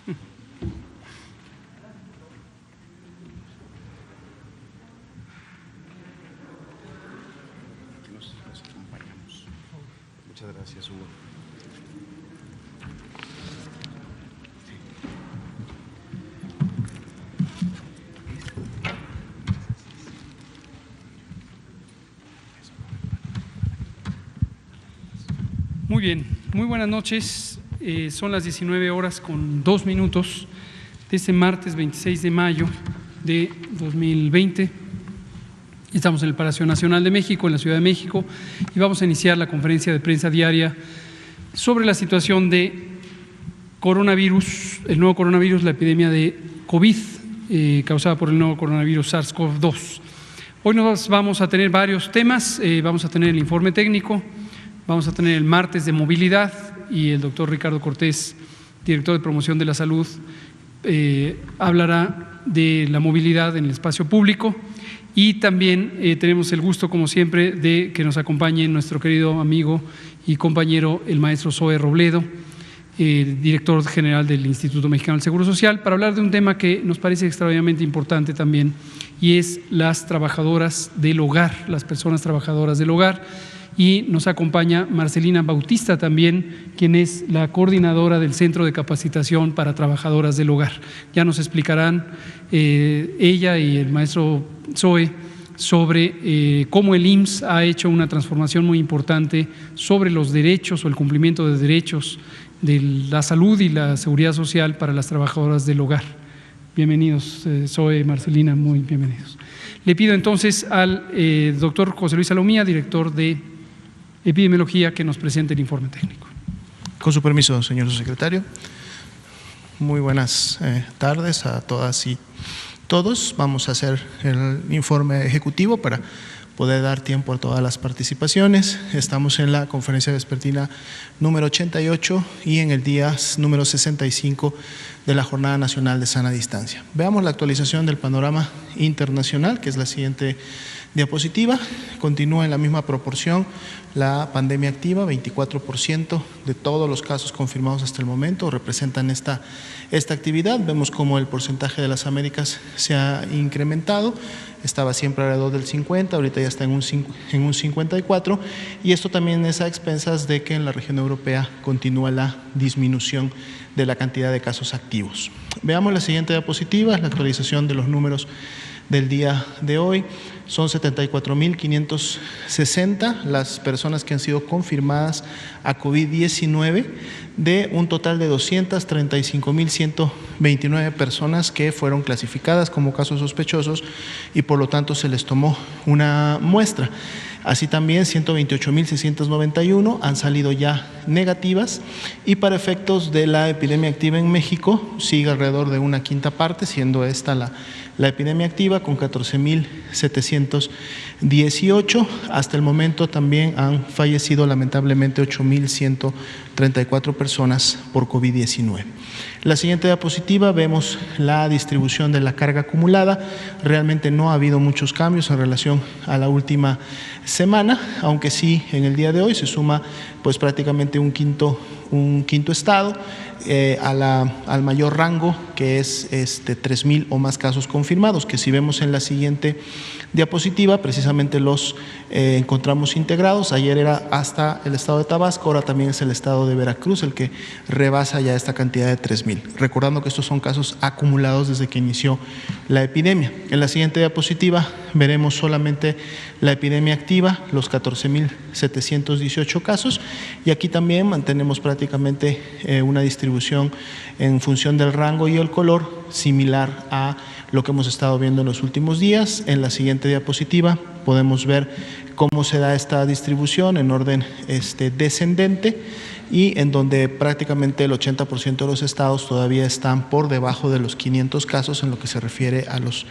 Nos acompañamos. Muchas gracias, Hugo. Muy bien, muy buenas noches. Son las 19:02 de este martes 26 de mayo de 2020. Estamos en el Palacio Nacional de México, en la Ciudad de México, y vamos a iniciar la conferencia de prensa diaria sobre la situación de coronavirus, el nuevo coronavirus, la epidemia de COVID causada por el nuevo coronavirus SARS-CoV-2. Hoy nos vamos a tener varios temas, vamos a tener el informe técnico, vamos a tener el martes de movilidad y el doctor Ricardo Cortés, director de promoción de la salud, hablará de la movilidad en el espacio público. Y también tenemos el gusto, como siempre, de que nos acompañe nuestro querido amigo y compañero, el maestro Zoe Robledo, director general del Instituto Mexicano del Seguro Social, para hablar de un tema que nos parece extraordinariamente importante también, y es las trabajadoras del hogar, las personas trabajadoras del hogar. Y nos acompaña Marcelina Bautista también, quien es la coordinadora del Centro de Capacitación para Trabajadoras del Hogar. Ya nos explicarán ella y el maestro Zoe sobre cómo el IMSS ha hecho una transformación muy importante sobre los derechos o el cumplimiento de derechos de la salud y la seguridad social para las trabajadoras del hogar. Bienvenidos, Zoe, Marcelina, muy bienvenidos. Le pido entonces al doctor José Luis Salomía, director de Epidemiología, que nos presente el informe técnico. Con su permiso, señor secretario. Muy buenas tardes a todas y todos. Vamos a hacer el informe ejecutivo para poder dar tiempo a todas las participaciones. Estamos en la conferencia vespertina número 88 y en el día número 65 de la Jornada Nacional de Sana Distancia. Veamos la actualización del panorama internacional, que es la siguiente diapositiva. Continúa en la misma proporción la pandemia activa, 24% de todos los casos confirmados hasta el momento representan esta actividad. Vemos cómo el porcentaje de las Américas se ha incrementado, estaba siempre alrededor del 50, ahorita ya está en un 54, y esto también es a expensas de que en la región europea continúa la disminución de la cantidad de casos activos. Veamos la siguiente diapositiva, la actualización de los números del día de hoy. Son 74.560 las personas que han sido confirmadas a COVID-19, de un total de 235.129 personas que fueron clasificadas como casos sospechosos y por lo tanto se les tomó una muestra. Así también 128.691 han salido ya negativas, y para efectos de la epidemia activa en México sigue alrededor de una quinta parte, siendo esta la epidemia activa con 14.718. Hasta el momento también han fallecido lamentablemente 8.134 personas por COVID-19. La siguiente diapositiva vemos la distribución de la carga acumulada. Realmente no ha habido muchos cambios en relación a la última semana, aunque sí en el día de hoy se suma pues prácticamente un quinto estado al mayor rango, que es 3.000 o más casos confirmados, que si vemos en la siguiente diapositiva precisamente los encontramos integrados. Ayer era hasta el estado de Tabasco, ahora también es el estado de Veracruz el que rebasa ya esta cantidad de 3.000, recordando que estos son casos acumulados desde que inició la epidemia. En la siguiente diapositiva veremos solamente la epidemia activa, los 14.718 casos, y aquí también mantenemos prácticamente una distribución en función del rango y el color similar a lo que hemos estado viendo en los últimos días. En la siguiente diapositiva podemos ver cómo se da esta distribución en orden descendente, y en donde prácticamente el 80% de los estados todavía están por debajo de los 500 casos en lo que se refiere a las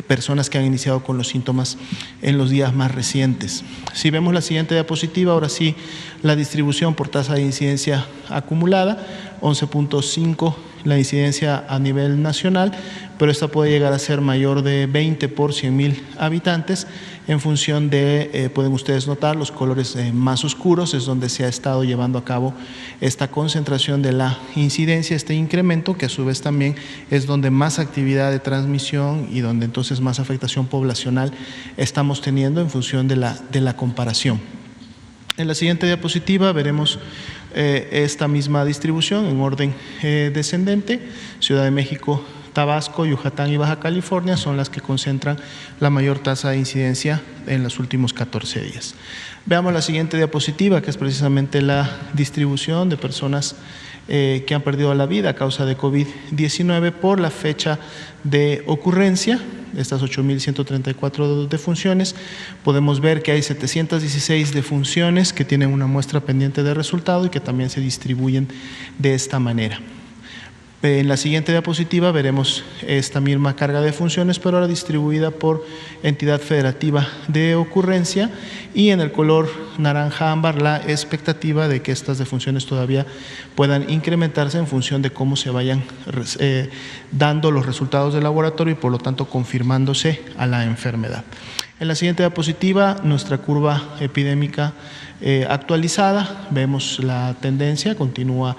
personas que han iniciado con los síntomas en los días más recientes. Si vemos la siguiente diapositiva, ahora sí, la distribución por tasa de incidencia acumulada, 11.5 la incidencia a nivel nacional, pero esta puede llegar a ser mayor de 20 por 100,000 habitantes en función de, pueden ustedes notar, los colores más oscuros es donde se ha estado llevando a cabo esta concentración de la incidencia, este incremento, que a su vez también es donde más actividad de transmisión y donde entonces más afectación poblacional estamos teniendo en función de la comparación. En la siguiente diapositiva veremos esta misma distribución en orden descendente. Ciudad de México, Tabasco, Yucatán y Baja California son las que concentran la mayor tasa de incidencia en los últimos 14 días. Veamos la siguiente diapositiva, que es precisamente la distribución de personas que han perdido la vida a causa de COVID-19 por la fecha de ocurrencia. Estas 8.134 defunciones, podemos ver que hay 716 defunciones que tienen una muestra pendiente de resultado y que también se distribuyen de esta manera. En la siguiente diapositiva veremos esta misma carga de funciones, pero ahora distribuida por entidad federativa de ocurrencia, y en el color naranja ámbar la expectativa de que estas defunciones todavía puedan incrementarse en función de cómo se vayan dando los resultados del laboratorio y por lo tanto confirmándose a la enfermedad. En la siguiente diapositiva, nuestra curva epidémica actualizada, vemos la tendencia, continúa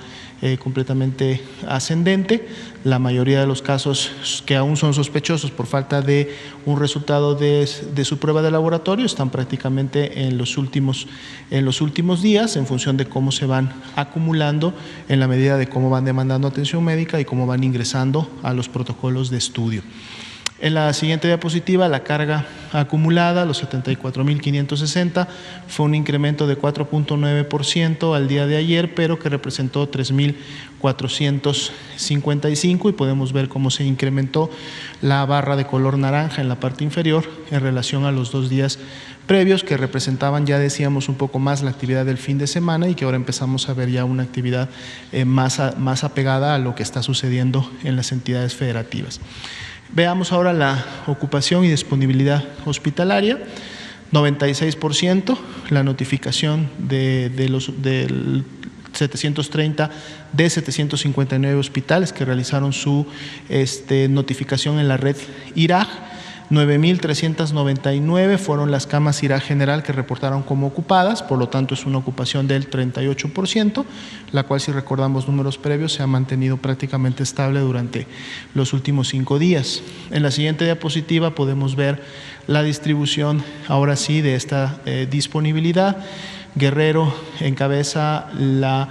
completamente ascendente. La mayoría de los casos que aún son sospechosos por falta de un resultado de su prueba de laboratorio están prácticamente en los últimos días, en función de cómo se van acumulando en la medida de cómo van demandando atención médica y cómo van ingresando a los protocolos de estudio. En la siguiente diapositiva, la carga acumulada, los 74.560, fue un incremento de 4.9% al día de ayer, pero que representó 3.455, y podemos ver cómo se incrementó la barra de color naranja en la parte inferior en relación a los 2 días previos, que representaban, ya decíamos, un poco más la actividad del fin de semana, y que ahora empezamos a ver ya una actividad más apegada a lo que está sucediendo en las entidades federativas. Veamos ahora la ocupación y disponibilidad hospitalaria. 96%, la notificación del 730 de 759 hospitales que realizaron su notificación en la red IRAG. 9.399 fueron las camas IRAG general que reportaron como ocupadas, por lo tanto es una ocupación del 38%, la cual, si recordamos números previos, se ha mantenido prácticamente estable durante los últimos 5 días. En la siguiente diapositiva podemos ver la distribución, ahora sí, de esta disponibilidad. Guerrero encabeza la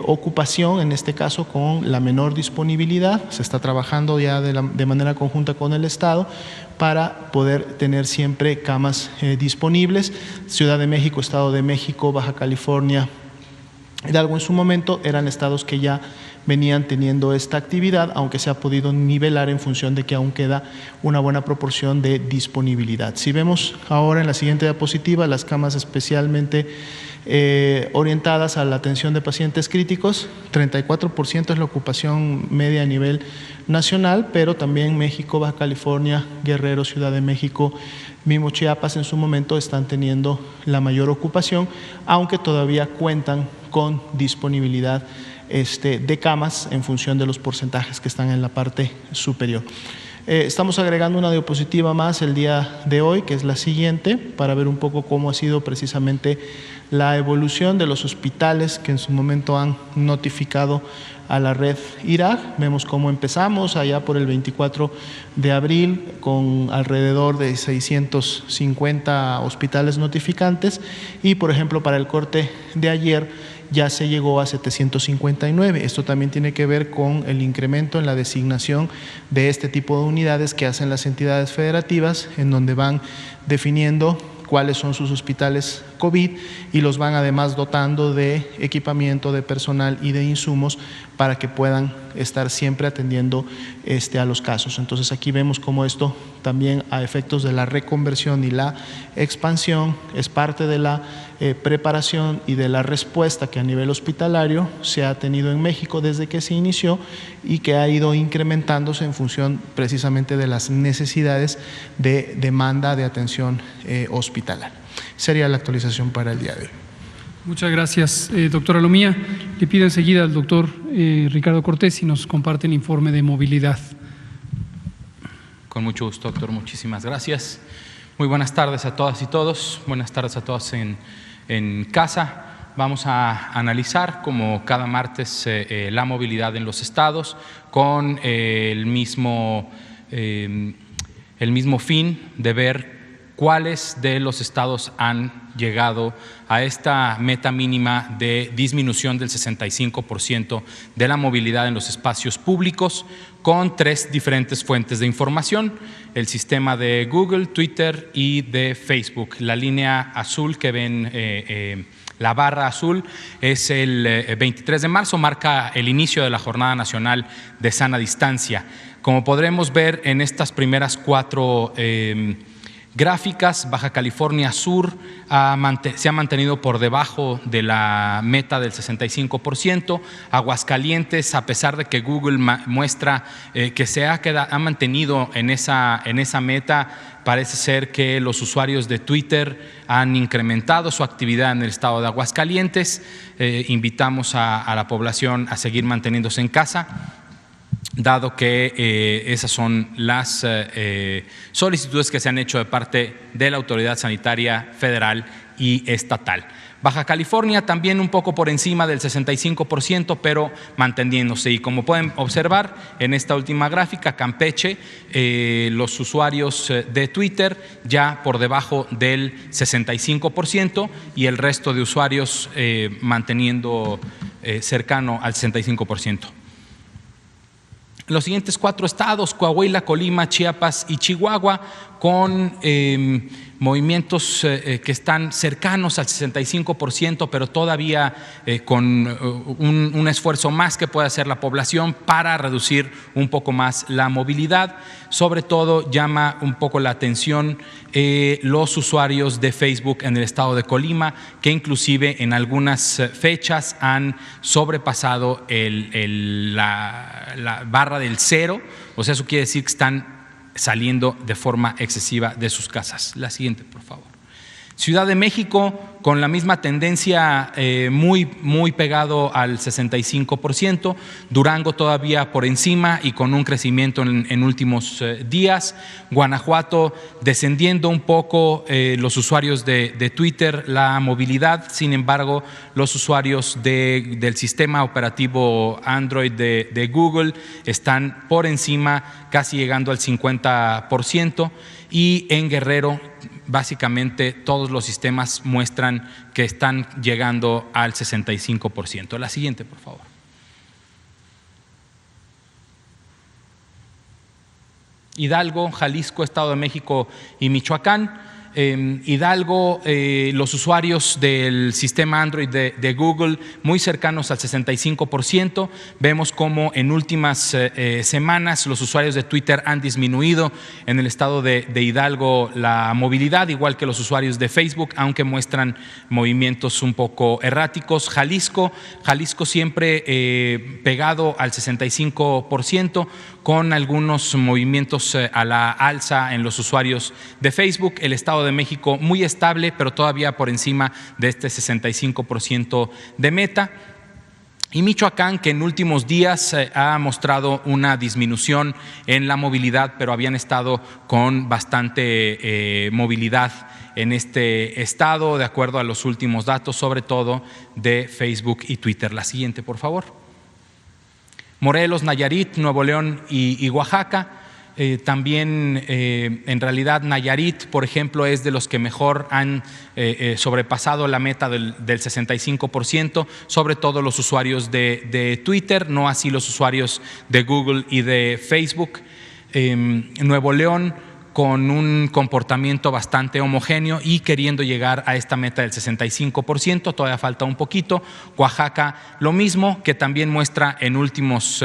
ocupación, en este caso con la menor disponibilidad. Se está trabajando ya de manera conjunta con el Estado para poder tener siempre camas disponibles. Ciudad de México, Estado de México, Baja California, Hidalgo en su momento eran estados que ya venían teniendo esta actividad, aunque se ha podido nivelar en función de que aún queda una buena proporción de disponibilidad. Si vemos ahora en la siguiente diapositiva las camas especialmente orientadas a la atención de pacientes críticos, 34% es la ocupación media a nivel nacional, pero también México, Baja California, Guerrero, Ciudad de México, mismo Chiapas en su momento están teniendo la mayor ocupación, aunque todavía cuentan con disponibilidad de camas en función de los porcentajes que están en la parte superior. Estamos agregando una diapositiva más el día de hoy, que es la siguiente, para ver un poco cómo ha sido precisamente la evolución de los hospitales que en su momento han notificado a la red IRAG. Vemos cómo empezamos allá por el 24 de abril con alrededor de 650 hospitales notificantes, y por ejemplo para el corte de ayer ya se llegó a 759. Esto también tiene que ver con el incremento en la designación de este tipo de unidades que hacen las entidades federativas, en donde van definiendo cuáles son sus hospitales COVID y los van además dotando de equipamiento, de personal y de insumos para que puedan estar siempre atendiendo a los casos. Entonces aquí vemos cómo esto también, a efectos de la reconversión y la expansión, es parte de la preparación y de la respuesta que a nivel hospitalario se ha tenido en México desde que se inició y que ha ido incrementándose en función precisamente de las necesidades de demanda de atención hospitalaria. Sería la actualización para el día de hoy. Muchas gracias, doctora Lomía. Le pido enseguida al doctor Ricardo Cortés si nos comparte el informe de movilidad. Con mucho gusto, doctor. Muchísimas gracias. Muy buenas tardes a todas y todos. Buenas tardes a todos en casa. Vamos a analizar, como cada martes, la movilidad en los estados con el mismo fin de ver cuáles de los estados han llegado a esta meta mínima de disminución del 65% de la movilidad en los espacios públicos, con 3 diferentes fuentes de información: el sistema de Google, Twitter y de Facebook. La línea azul que ven, la barra azul, es el 23 de marzo, marca el inicio de la Jornada Nacional de Sana Distancia. Como podremos ver en estas primeras 4 gráficas, Baja California Sur se ha mantenido por debajo de la meta del 65%. Aguascalientes, a pesar de que Google muestra que se ha mantenido en esa meta, parece ser que los usuarios de Twitter han incrementado su actividad en el estado de Aguascalientes. Invitamos a la población a seguir manteniéndose en casa, dado que esas son las solicitudes que se han hecho de parte de la Autoridad Sanitaria Federal y estatal. Baja California también un poco por encima del 65%, pero manteniéndose. Y como pueden observar en esta última gráfica, Campeche, los usuarios de Twitter ya por debajo del 65% y el resto de usuarios manteniendo cercano al 65%. Los siguientes 4 estados, Coahuila, Colima, Chiapas y Chihuahua, con movimientos que están cercanos al 65%, pero todavía con un esfuerzo más que puede hacer la población para reducir un poco más la movilidad. Sobre todo llama un poco la atención los usuarios de Facebook en el estado de Colima, que inclusive en algunas fechas han sobrepasado la barra del 0, o sea, eso quiere decir que están saliendo de forma excesiva de sus casas. La siguiente, por favor. Ciudad de México, con la misma tendencia, muy pegado al 65%, Durango todavía por encima y con un crecimiento en últimos días, Guanajuato descendiendo un poco los usuarios de Twitter, la movilidad. Sin embargo, los usuarios del sistema operativo Android de Google están por encima, casi llegando al 50%, y en Guerrero básicamente todos los sistemas muestran que están llegando al 65%. La siguiente, por favor. Hidalgo, Jalisco, Estado de México y Michoacán. Hidalgo, los usuarios del sistema Android de Google muy cercanos al 65%. Vemos cómo en últimas semanas los usuarios de Twitter han disminuido en el estado de Hidalgo la movilidad, igual que los usuarios de Facebook, aunque muestran movimientos un poco erráticos. Jalisco siempre pegado al 65%, con algunos movimientos a la alza en los usuarios de Facebook. El Estado de México muy estable, pero todavía por encima de este 65% de meta. Y Michoacán, que en últimos días ha mostrado una disminución en la movilidad, pero habían estado con bastante movilidad en este estado, de acuerdo a los últimos datos, sobre todo de Facebook y Twitter. La siguiente, por favor. Morelos, Nayarit, Nuevo León y Oaxaca. También en realidad Nayarit, por ejemplo, es de los que mejor han sobrepasado la meta del 65%, sobre todo los usuarios de Twitter, no así los usuarios de Google y de Facebook. Nuevo León, con un comportamiento bastante homogéneo y queriendo llegar a esta meta del 65%, todavía falta un poquito. Oaxaca, lo mismo, que también muestra en últimos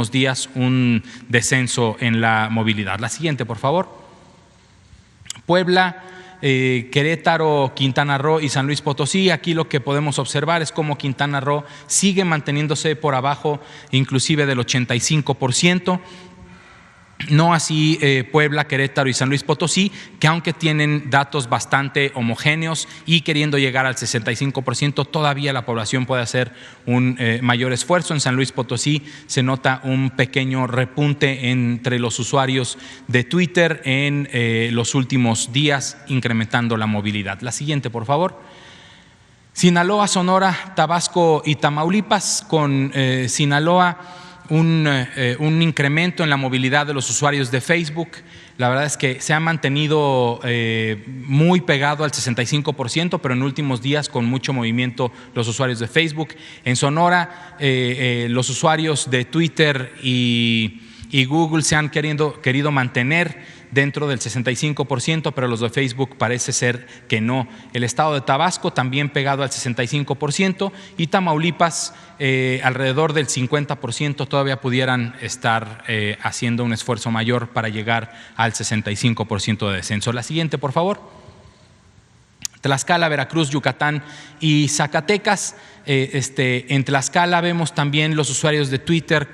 días un descenso en la movilidad. La siguiente, por favor. Puebla, Querétaro, Quintana Roo y San Luis Potosí. Aquí lo que podemos observar es cómo Quintana Roo sigue manteniéndose por abajo inclusive del 85%. No así Puebla, Querétaro y San Luis Potosí, que aunque tienen datos bastante homogéneos y queriendo llegar al 65%, todavía la población puede hacer un mayor esfuerzo. En San Luis Potosí se nota un pequeño repunte entre los usuarios de Twitter en los últimos días, incrementando la movilidad. La siguiente, por favor. Sinaloa, Sonora, Tabasco y Tamaulipas. Con Sinaloa, un incremento en la movilidad de los usuarios de Facebook. La verdad es que se ha mantenido muy pegado al 65%, pero en últimos días con mucho movimiento los usuarios de Facebook. En Sonora, los usuarios de Twitter y Google se han querido mantener dentro del 65%, pero los de Facebook parece ser que no. El estado de Tabasco también pegado al 65% y Tamaulipas alrededor del 50%, todavía pudieran estar haciendo un esfuerzo mayor para llegar al 65% de descenso. La siguiente, por favor. Tlaxcala, Veracruz, Yucatán y Zacatecas. En Tlaxcala vemos también los usuarios de Twitter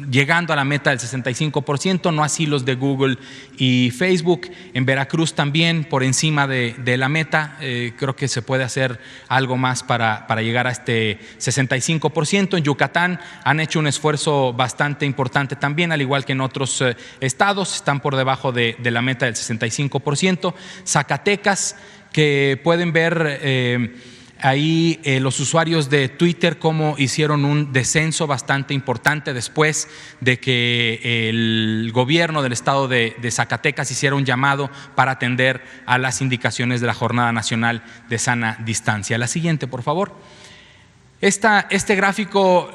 llegando a la meta del 65%, no así los de Google y Facebook. En Veracruz también por encima de la meta. Creo que se puede hacer algo más para llegar a este 65%. En Yucatán han hecho un esfuerzo bastante importante también, al igual que en otros estados, están por debajo de la meta del 65%. Zacatecas, que pueden ver ahí los usuarios de Twitter cómo hicieron un descenso bastante importante después de que el gobierno del estado de Zacatecas hiciera un llamado para atender a las indicaciones de la Jornada Nacional de Sana Distancia. La siguiente, por favor. Este gráfico,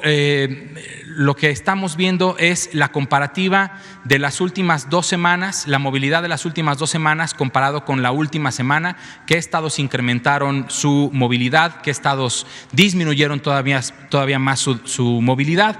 lo que estamos viendo es la comparativa de las últimas 2 semanas, la movilidad de las últimas 2 semanas comparado con la última semana, qué estados incrementaron su movilidad, qué estados disminuyeron todavía más su movilidad.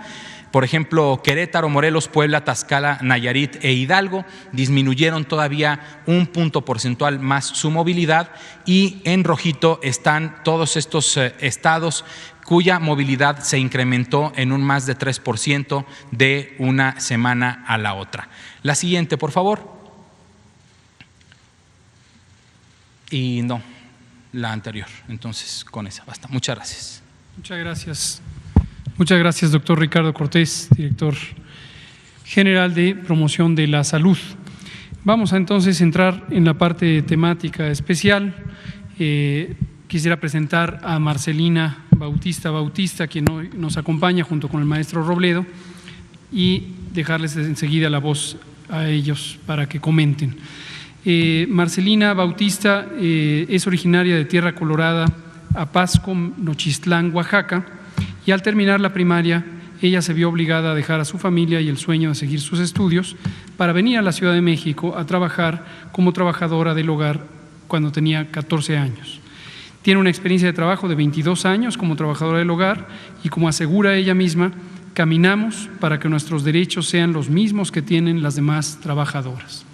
Por ejemplo, Querétaro, Morelos, Puebla, Tlaxcala, Nayarit e Hidalgo disminuyeron todavía un punto porcentual más su movilidad, y en rojito están todos estos estados cuya movilidad se incrementó en un más de 3% de una semana a la otra. La siguiente, por favor. Y no, la anterior. Entonces, con esa basta. Muchas gracias. Muchas gracias. Muchas gracias, doctor Ricardo Cortés, director general de Promoción de la Salud. Vamos a entonces entrar en la parte temática especial. Quisiera presentar a Marcelina Bautista, quien hoy nos acompaña junto con el maestro Robledo, y dejarles enseguida la voz a ellos para que comenten. Marcelina Bautista es originaria de Tierra Colorada, Apasco, Nochistlán, Oaxaca, y al terminar la primaria ella se vio obligada a dejar a su familia y el sueño de seguir sus estudios para venir a la Ciudad de México a trabajar como trabajadora del hogar cuando tenía 14 años. Tiene una experiencia de trabajo de 22 años como trabajadora del hogar y, como asegura ella misma, caminamos para que nuestros derechos sean los mismos que tienen las demás trabajadoras.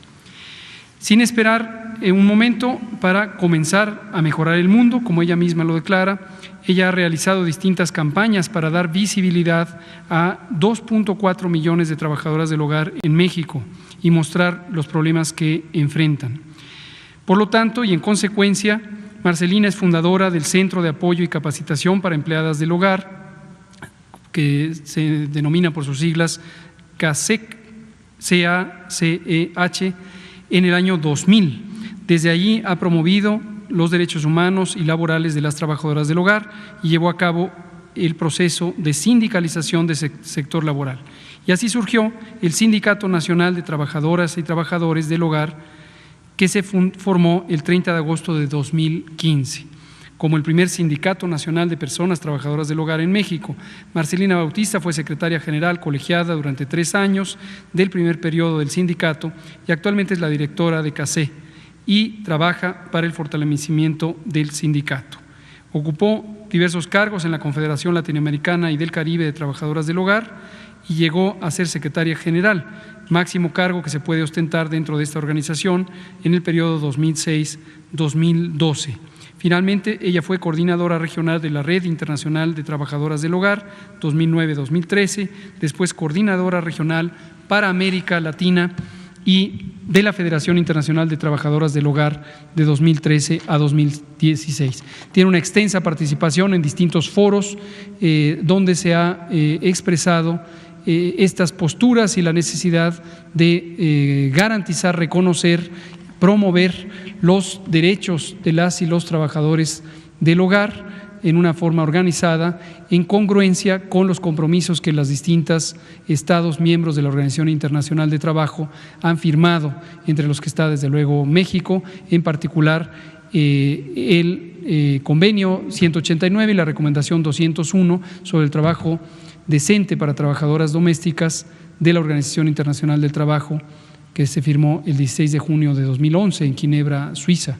Sin esperar un momento para comenzar a mejorar el mundo, como ella misma lo declara, ella ha realizado distintas campañas para dar visibilidad a 2.4 millones de trabajadoras del hogar en México y mostrar los problemas que enfrentan. Por lo tanto, y en consecuencia, Marcelina es fundadora del Centro de Apoyo y Capacitación para Empleadas del Hogar, que se denomina por sus siglas CACEH, en el año 2000. Desde allí ha promovido los derechos humanos y laborales de las trabajadoras del hogar y llevó a cabo el proceso de sindicalización del sector laboral. Y así surgió el Sindicato Nacional de Trabajadoras y Trabajadores del Hogar, que se formó el 30 de agosto de 2015. Como el primer Sindicato Nacional de Personas Trabajadoras del Hogar en México. Marcelina Bautista fue secretaria general colegiada durante 3 años del primer periodo del sindicato y actualmente es la directora de CACEH y trabaja para el fortalecimiento del sindicato. Ocupó diversos cargos en la Confederación Latinoamericana y del Caribe de Trabajadoras del Hogar y llegó a ser secretaria general, máximo cargo que se puede ostentar dentro de esta organización en el periodo 2006-2012. Finalmente, ella fue coordinadora regional de la Red Internacional de Trabajadoras del Hogar 2009-2013, después coordinadora regional para América Latina y de la Federación Internacional de Trabajadoras del Hogar de 2013 a 2016. Tiene una extensa participación en distintos foros donde se ha expresado estas posturas y la necesidad de garantizar, reconocer, promover los derechos de las y los trabajadores del hogar en una forma organizada, en congruencia con los compromisos que los distintos Estados miembros de la Organización Internacional de Trabajo han firmado, entre los que está desde luego México, en particular el convenio 189 y la recomendación 201 sobre el trabajo decente para trabajadoras domésticas de la Organización Internacional del Trabajo, que se firmó el 16 de junio de 2011 en Ginebra, Suiza.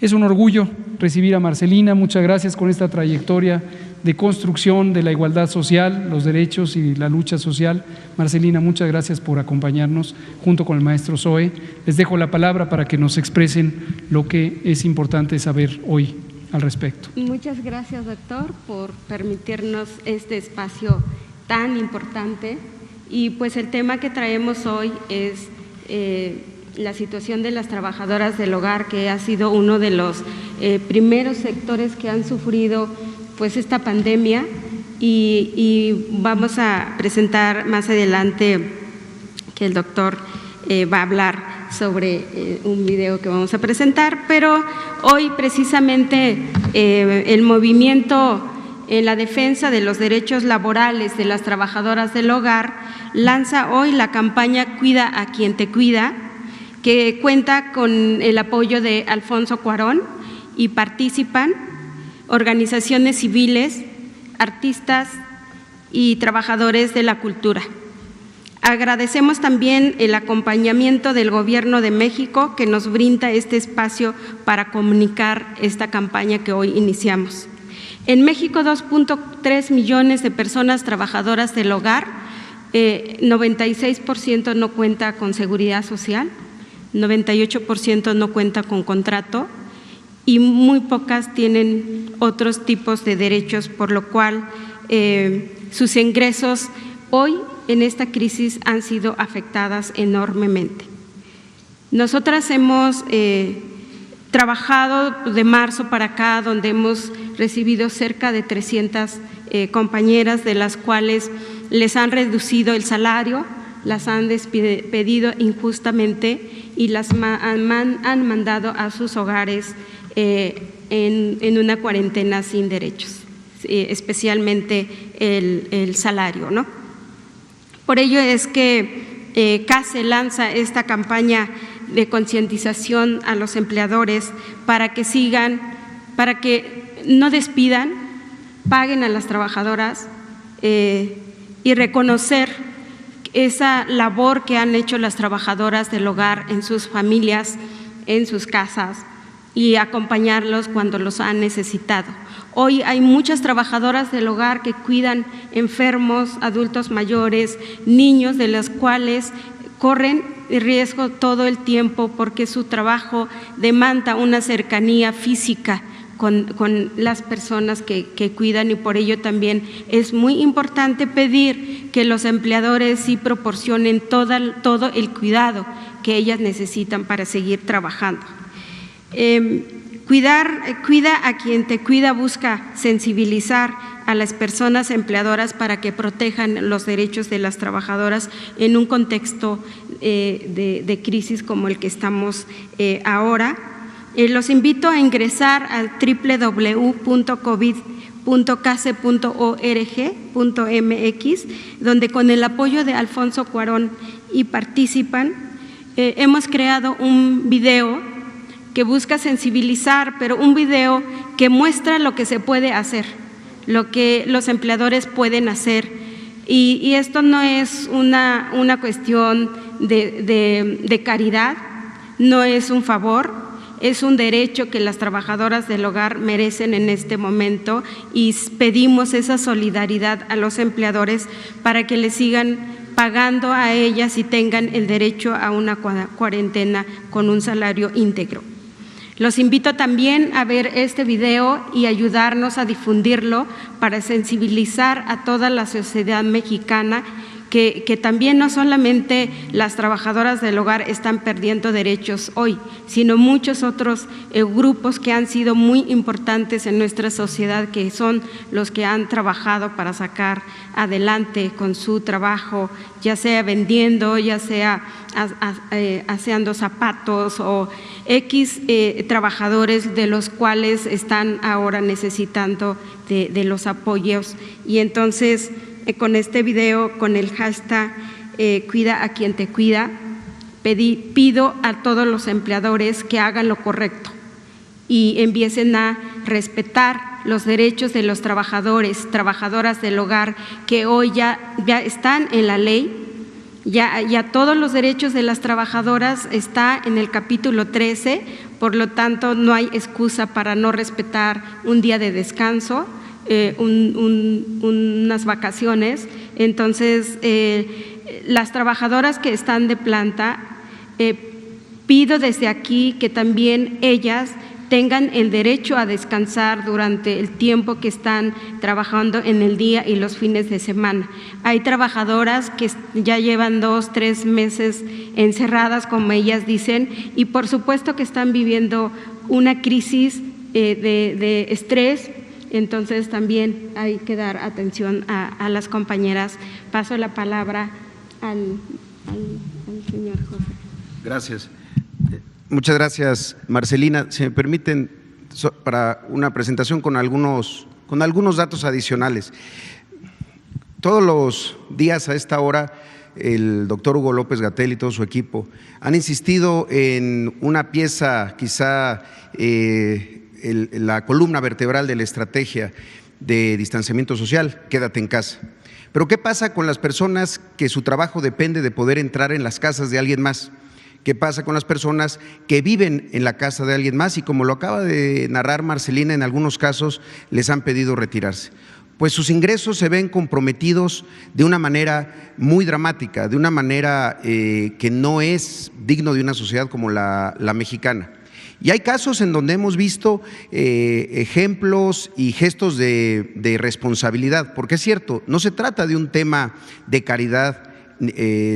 Es un orgullo recibir a Marcelina. Muchas gracias con esta trayectoria de construcción de la igualdad social, los derechos y la lucha social. Marcelina, muchas gracias por acompañarnos junto con el maestro Zoe. Les dejo la palabra para que nos expresen lo que es importante saber hoy al respecto. Muchas gracias, doctor, por permitirnos este espacio tan importante. Y pues el tema que traemos hoy es la situación de las trabajadoras del hogar, que ha sido uno de los primeros sectores que han sufrido pues esta pandemia, y vamos a presentar más adelante que el doctor va a hablar sobre un video que vamos a presentar, pero hoy precisamente el movimiento en la defensa de los derechos laborales de las trabajadoras del hogar lanza hoy la campaña Cuida a quien te cuida, que cuenta con el apoyo de Alfonso Cuarón y participan organizaciones civiles, artistas y trabajadores de la cultura. Agradecemos también el acompañamiento del Gobierno de México, que nos brinda este espacio para comunicar esta campaña que hoy iniciamos. En México, 2.3 millones de personas trabajadoras del hogar, 96% no cuenta con seguridad social, 98% no cuenta con contrato y muy pocas tienen otros tipos de derechos, por lo cual sus ingresos hoy en esta crisis han sido afectadas enormemente. Nosotras hemos trabajado de marzo para acá, donde hemos recibido cerca de 300 compañeras, de las cuales les han reducido el salario, las han despedido injustamente y las han mandado a sus hogares en una cuarentena sin derechos, especialmente el salario, ¿no? Por ello es que CASE lanza esta campaña de concientización a los empleadores para que sigan, para que no despidan, paguen a las trabajadoras y reconocer esa labor que han hecho las trabajadoras del hogar en sus familias, en sus casas, y acompañarlos cuando los han necesitado. Hoy hay muchas trabajadoras del hogar que cuidan enfermos, adultos mayores, niños, de los cuales corren riesgo todo el tiempo porque su trabajo demanda una cercanía física con las personas que cuidan, y por ello también es muy importante pedir que los empleadores sí proporcionen todo el cuidado que ellas necesitan para seguir trabajando. Cuida a quien te cuida busca sensibilizar a las personas empleadoras para que protejan los derechos de las trabajadoras en un contexto de crisis como el que estamos ahora. Los invito a ingresar al www.covid.case.org.mx, donde con el apoyo de Alfonso Cuarón y participan, hemos creado un video que busca sensibilizar, pero un video que muestra lo que se puede hacer, lo que los empleadores pueden hacer. Y esto no es una cuestión de caridad, no es un favor, es un derecho que las trabajadoras del hogar merecen en este momento, y pedimos esa solidaridad a los empleadores para que les sigan pagando a ellas y tengan el derecho a una cuarentena con un salario íntegro. Los invito también a ver este video y ayudarnos a difundirlo para sensibilizar a toda la sociedad mexicana que también no solamente las trabajadoras del hogar están perdiendo derechos hoy, sino muchos otros grupos que han sido muy importantes en nuestra sociedad, que son los que han trabajado para sacar adelante con su trabajo, ya sea vendiendo, ya sea haciendo zapatos o X trabajadores de los cuales están ahora necesitando de los apoyos. Y entonces, con este video, con el hashtag Cuida a quien te cuida, pido a todos los empleadores que hagan lo correcto y empiecen a respetar los derechos de los trabajadores, trabajadoras del hogar, que hoy ya están en la ley. Ya todos los derechos de las trabajadoras está en el capítulo 13, por lo tanto no hay excusa para no respetar un día de descanso, unas vacaciones. Entonces, las trabajadoras que están de planta, pido desde aquí que también ellas tengan el derecho a descansar durante el tiempo que están trabajando en el día y los fines de semana. Hay trabajadoras que ya llevan 2, 3 meses encerradas, como ellas dicen, y por supuesto que están viviendo una crisis de estrés. Entonces también hay que dar atención a las compañeras. Paso la palabra al señor José. Gracias. Muchas gracias, Marcelina. Si me permiten, para una presentación con algunos datos adicionales. Todos los días a esta hora, el doctor Hugo López-Gatell y todo su equipo han insistido en una pieza, quizá la columna vertebral de la estrategia de distanciamiento social: quédate en casa. Pero ¿qué pasa con las personas que su trabajo depende de poder entrar en las casas de alguien más? ¿Qué pasa con las personas que viven en la casa de alguien más y, como lo acaba de narrar Marcelina, en algunos casos les han pedido retirarse? Pues sus ingresos se ven comprometidos de una manera muy dramática, de una manera que no es digno de una sociedad como la mexicana. Y hay casos en donde hemos visto ejemplos y gestos de responsabilidad, porque es cierto, no se trata de un tema de caridad,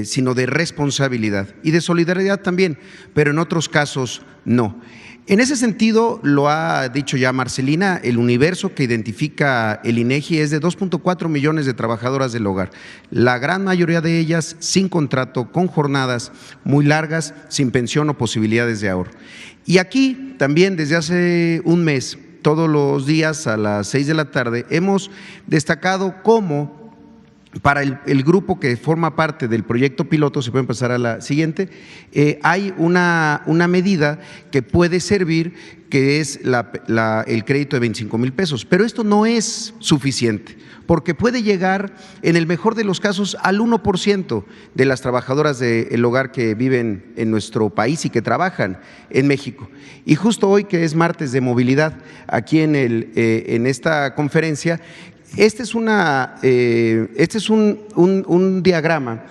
sino de responsabilidad y de solidaridad también, pero en otros casos no. En ese sentido, lo ha dicho ya Marcelina, el universo que identifica el INEGI es de 2.4 millones de trabajadoras del hogar, la gran mayoría de ellas sin contrato, con jornadas muy largas, sin pensión o posibilidades de ahorro. Y aquí también, desde hace un mes, todos los días a las 6 de la tarde, hemos destacado cómo para el grupo que forma parte del proyecto piloto, se puede pasar a la siguiente, hay una medida que puede servir, que es el crédito de 25,000 pesos, pero esto no es suficiente, porque puede llegar, en el mejor de los casos, al 1% de las trabajadoras del hogar que viven en nuestro país y que trabajan en México. Y justo hoy, que es martes de movilidad, aquí en esta conferencia, este es un diagrama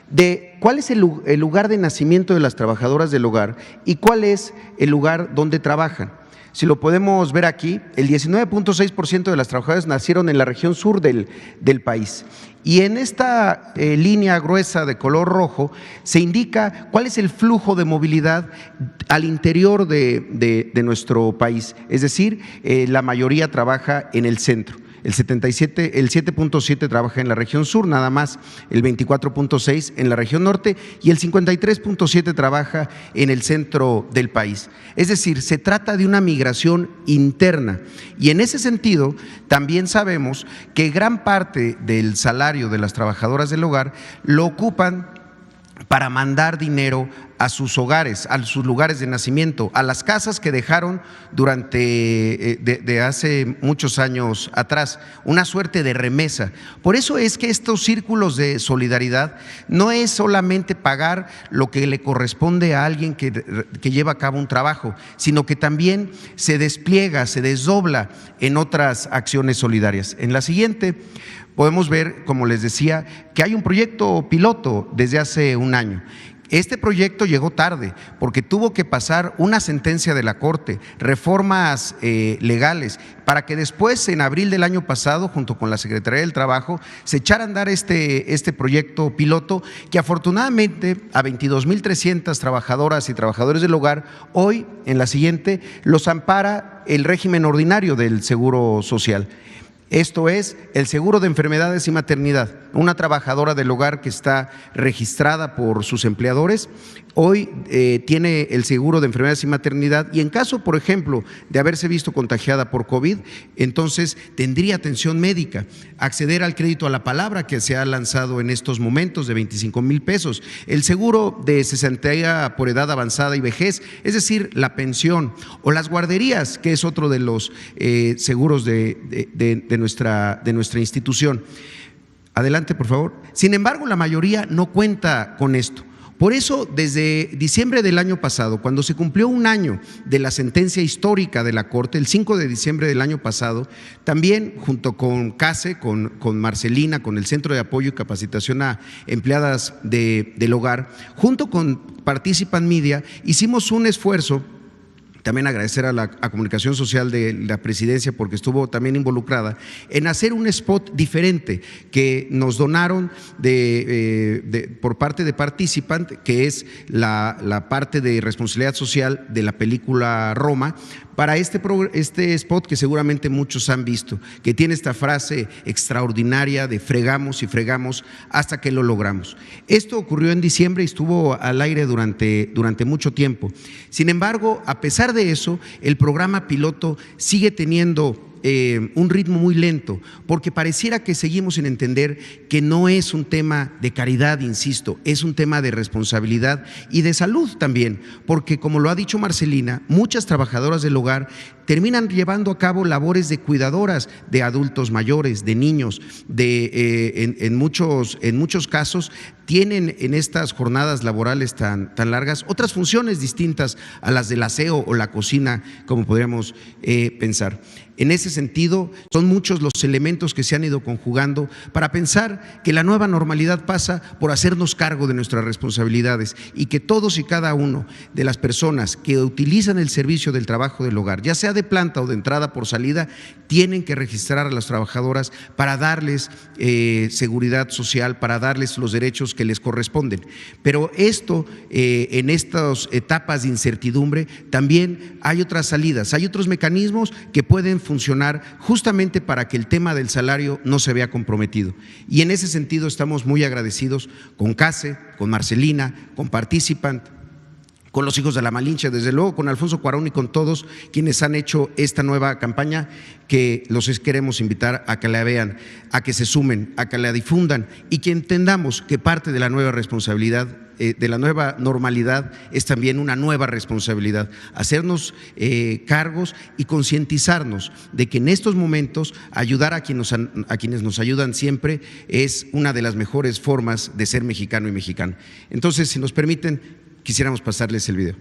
de cuál es el lugar de nacimiento de las trabajadoras del hogar y cuál es el lugar donde trabajan. Si lo podemos ver aquí, el 19.6% de las trabajadoras nacieron en la región sur del país. Y en esta línea gruesa de color rojo se indica cuál es el flujo de movilidad al interior de nuestro país. Es decir, la mayoría trabaja en el centro. El 7.7 trabaja en la región sur, nada más el 24.6 en la región norte y el 53.7 trabaja en el centro del país. Es decir, se trata de una migración interna y en ese sentido también sabemos que gran parte del salario de las trabajadoras del hogar lo ocupan para mandar dinero a sus hogares, a sus lugares de nacimiento, a las casas que dejaron durante de hace muchos años atrás, una suerte de remesa. Por eso es que estos círculos de solidaridad no es solamente pagar lo que le corresponde a alguien que lleva a cabo un trabajo, sino que también se despliega, se desdobla en otras acciones solidarias. En la siguiente podemos ver, como les decía, que hay un proyecto piloto desde hace un año. Este proyecto llegó tarde porque tuvo que pasar una sentencia de la Corte, reformas legales, para que después, en abril del año pasado, junto con la Secretaría del Trabajo, se echara a andar este proyecto piloto que afortunadamente a 22,300 trabajadoras y trabajadores del hogar, hoy, en la siguiente, los ampara el régimen ordinario del Seguro Social. Esto es el seguro de enfermedades y maternidad. Una trabajadora del hogar que está registrada por sus empleadores, hoy tiene el seguro de enfermedades y maternidad y en caso, por ejemplo, de haberse visto contagiada por COVID, entonces tendría atención médica, acceder al crédito a la palabra que se ha lanzado en estos momentos de 25,000 pesos, el seguro de cesantía por edad avanzada y vejez, es decir, la pensión, o las guarderías, que es otro de los seguros de nuestra institución. Adelante, por favor. Sin embargo, la mayoría no cuenta con esto. Por eso, desde diciembre del año pasado, cuando se cumplió un año de la sentencia histórica de la Corte, el 5 de diciembre del año pasado, también junto con CASE, con Marcelina, con el Centro de Apoyo y Capacitación a Empleadas del Hogar, junto con Participant Media, hicimos un esfuerzo. También agradecer a la Comunicación Social de la Presidencia porque estuvo también involucrada en hacer un spot diferente que nos donaron por parte de Participant, que es la parte de responsabilidad social de la película Roma, para este spot que seguramente muchos han visto, que tiene esta frase extraordinaria de fregamos y fregamos hasta que lo logramos. Esto ocurrió en diciembre y estuvo al aire durante mucho tiempo. Sin embargo, a pesar de eso, el programa piloto sigue teniendo un ritmo muy lento, porque pareciera que seguimos sin entender que no es un tema de caridad, insisto, es un tema de responsabilidad y de salud también, porque como lo ha dicho Marcelina, muchas trabajadoras del hogar terminan llevando a cabo labores de cuidadoras de adultos mayores, de niños, en muchos casos tienen en estas jornadas laborales tan largas otras funciones distintas a las del aseo o la cocina, como podríamos pensar. En ese sentido, son muchos los elementos que se han ido conjugando para pensar que la nueva normalidad pasa por hacernos cargo de nuestras responsabilidades y que todos y cada uno de las personas que utilizan el servicio del trabajo del hogar, ya sea de planta o de entrada por salida, tienen que registrar a las trabajadoras para darles seguridad social, para darles los derechos que les corresponden. Pero esto, en estas etapas de incertidumbre, también hay otras salidas, hay otros mecanismos que pueden funcionar justamente para que el tema del salario no se vea comprometido. Y en ese sentido estamos muy agradecidos con CASE, con Marcelina, con Participant, con los hijos de la Malinche, desde luego con Alfonso Cuarón y con todos quienes han hecho esta nueva campaña, que los queremos invitar a que la vean, a que se sumen, a que la difundan y que entendamos que parte de la nueva responsabilidad, de la nueva normalidad, es también una nueva responsabilidad, hacernos cargos y concientizarnos de que en estos momentos ayudar a quienes nos ayudan siempre es una de las mejores formas de ser mexicano y mexicana. Entonces, si nos permiten, quisiéramos pasarles el video.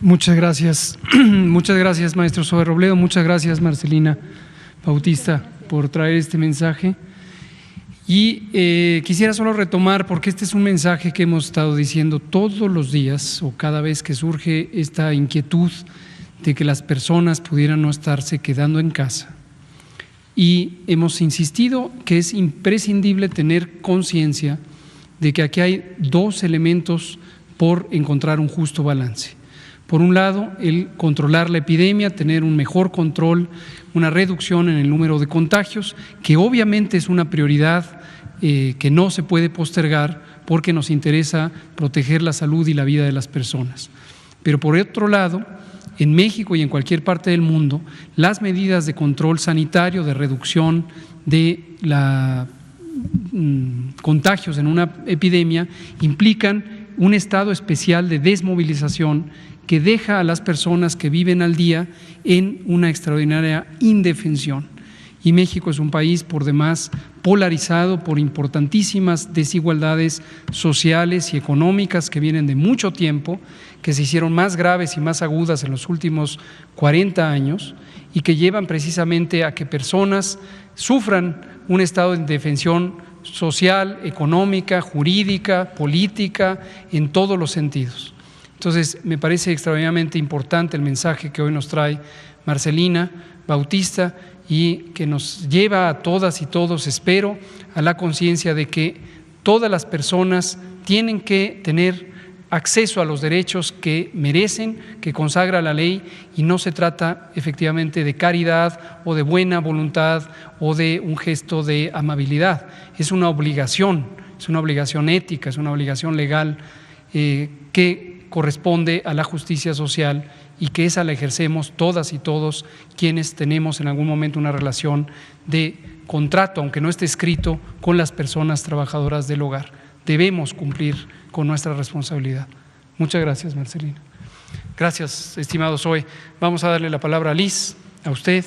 Muchas gracias, maestro Zoe Robledo, muchas gracias, Marcelina Bautista, por traer este mensaje. Y quisiera solo retomar, porque este es un mensaje que hemos estado diciendo todos los días o cada vez que surge esta inquietud de que las personas pudieran no estarse quedando en casa. Y hemos insistido que es imprescindible tener conciencia de que aquí hay dos elementos por encontrar un justo balance. Por un lado, el controlar la epidemia, tener un mejor control, una reducción en el número de contagios, que obviamente es una prioridad que no se puede postergar porque nos interesa proteger la salud y la vida de las personas. Pero por otro lado, en México y en cualquier parte del mundo, las medidas de control sanitario, de reducción de la contagios en una epidemia, implican un estado especial de desmovilización que deja a las personas que viven al día en una extraordinaria indefensión. Y México es un país por demás polarizado por importantísimas desigualdades sociales y económicas que vienen de mucho tiempo, que se hicieron más graves y más agudas en los últimos 40 años y que llevan precisamente a que personas sufran un estado de indefensión social, económica, jurídica, política, en todos los sentidos. Entonces, me parece extraordinariamente importante el mensaje que hoy nos trae Marcelina Bautista y que nos lleva a todas y todos, espero, a la conciencia de que todas las personas tienen que tener acceso a los derechos que merecen, que consagra la ley, y no se trata efectivamente de caridad o de buena voluntad o de un gesto de amabilidad. Es una obligación ética, es una obligación legal que corresponde a la justicia social y que esa la ejercemos todas y todos quienes tenemos en algún momento una relación de contrato, aunque no esté escrito, con las personas trabajadoras del hogar. Debemos cumplir con nuestra responsabilidad. Muchas gracias, Marcelina. Gracias, estimado Zoe. Vamos a darle la palabra a Liz, a usted,